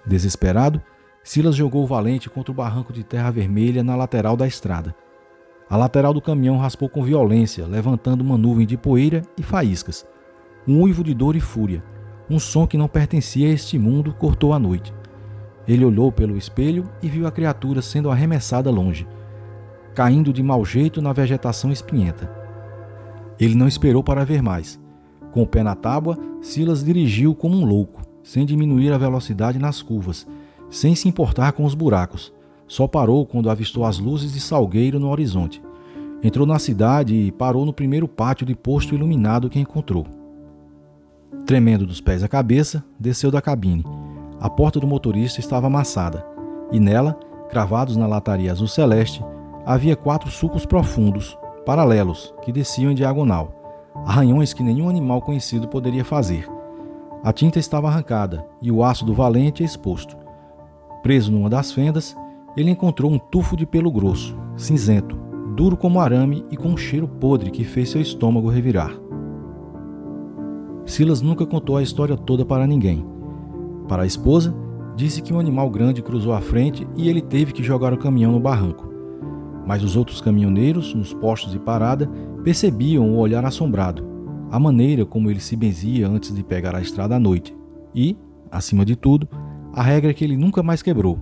Desesperado, Silas jogou o valente contra o barranco de terra vermelha na lateral da estrada. A lateral do caminhão raspou com violência, levantando uma nuvem de poeira e faíscas. Um uivo de dor e fúria, um som que não pertencia a este mundo, cortou a noite. Ele olhou pelo espelho e viu a criatura sendo arremessada longe, caindo de mau jeito na vegetação espinhenta. Ele não esperou para ver mais. Com o pé na tábua, Silas dirigiu como um louco, sem diminuir a velocidade nas curvas, sem se importar com os buracos. Só parou quando avistou as luzes de Salgueiro no horizonte. Entrou na cidade e parou no primeiro pátio de posto iluminado que encontrou. Tremendo dos pés à cabeça, desceu da cabine. A porta do motorista estava amassada, e nela, cravados na lataria azul celeste, havia 4 sulcos profundos, paralelos, que desciam em diagonal, arranhões que nenhum animal conhecido poderia fazer. A tinta estava arrancada e o aço do valente exposto. Preso numa das fendas, ele encontrou um tufo de pelo grosso, cinzento, duro como arame e com um cheiro podre que fez seu estômago revirar. Silas nunca contou a história toda para ninguém. Para a esposa, disse que um animal grande cruzou a frente e ele teve que jogar o caminhão no barranco. Mas os outros caminhoneiros, nos postos de parada, percebiam o olhar assombrado, a maneira como ele se benzia antes de pegar a estrada à noite. E, acima de tudo, a regra que ele nunca mais quebrou.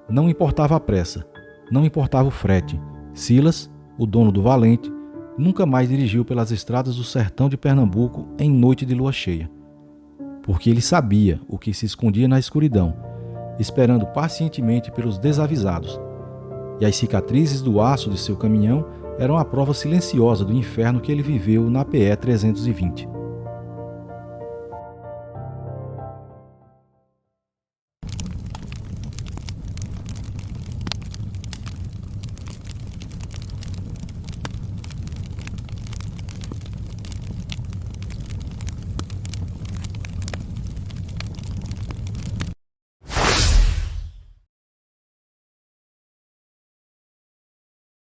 Não importava a pressa, não importava o frete. Silas, o dono do Valente, nunca mais dirigiu pelas estradas do sertão de Pernambuco em noite de lua cheia. Porque ele sabia o que se escondia na escuridão, esperando pacientemente pelos desavisados. E as cicatrizes do aço de seu caminhão eram a prova silenciosa do inferno que ele viveu na PE 320.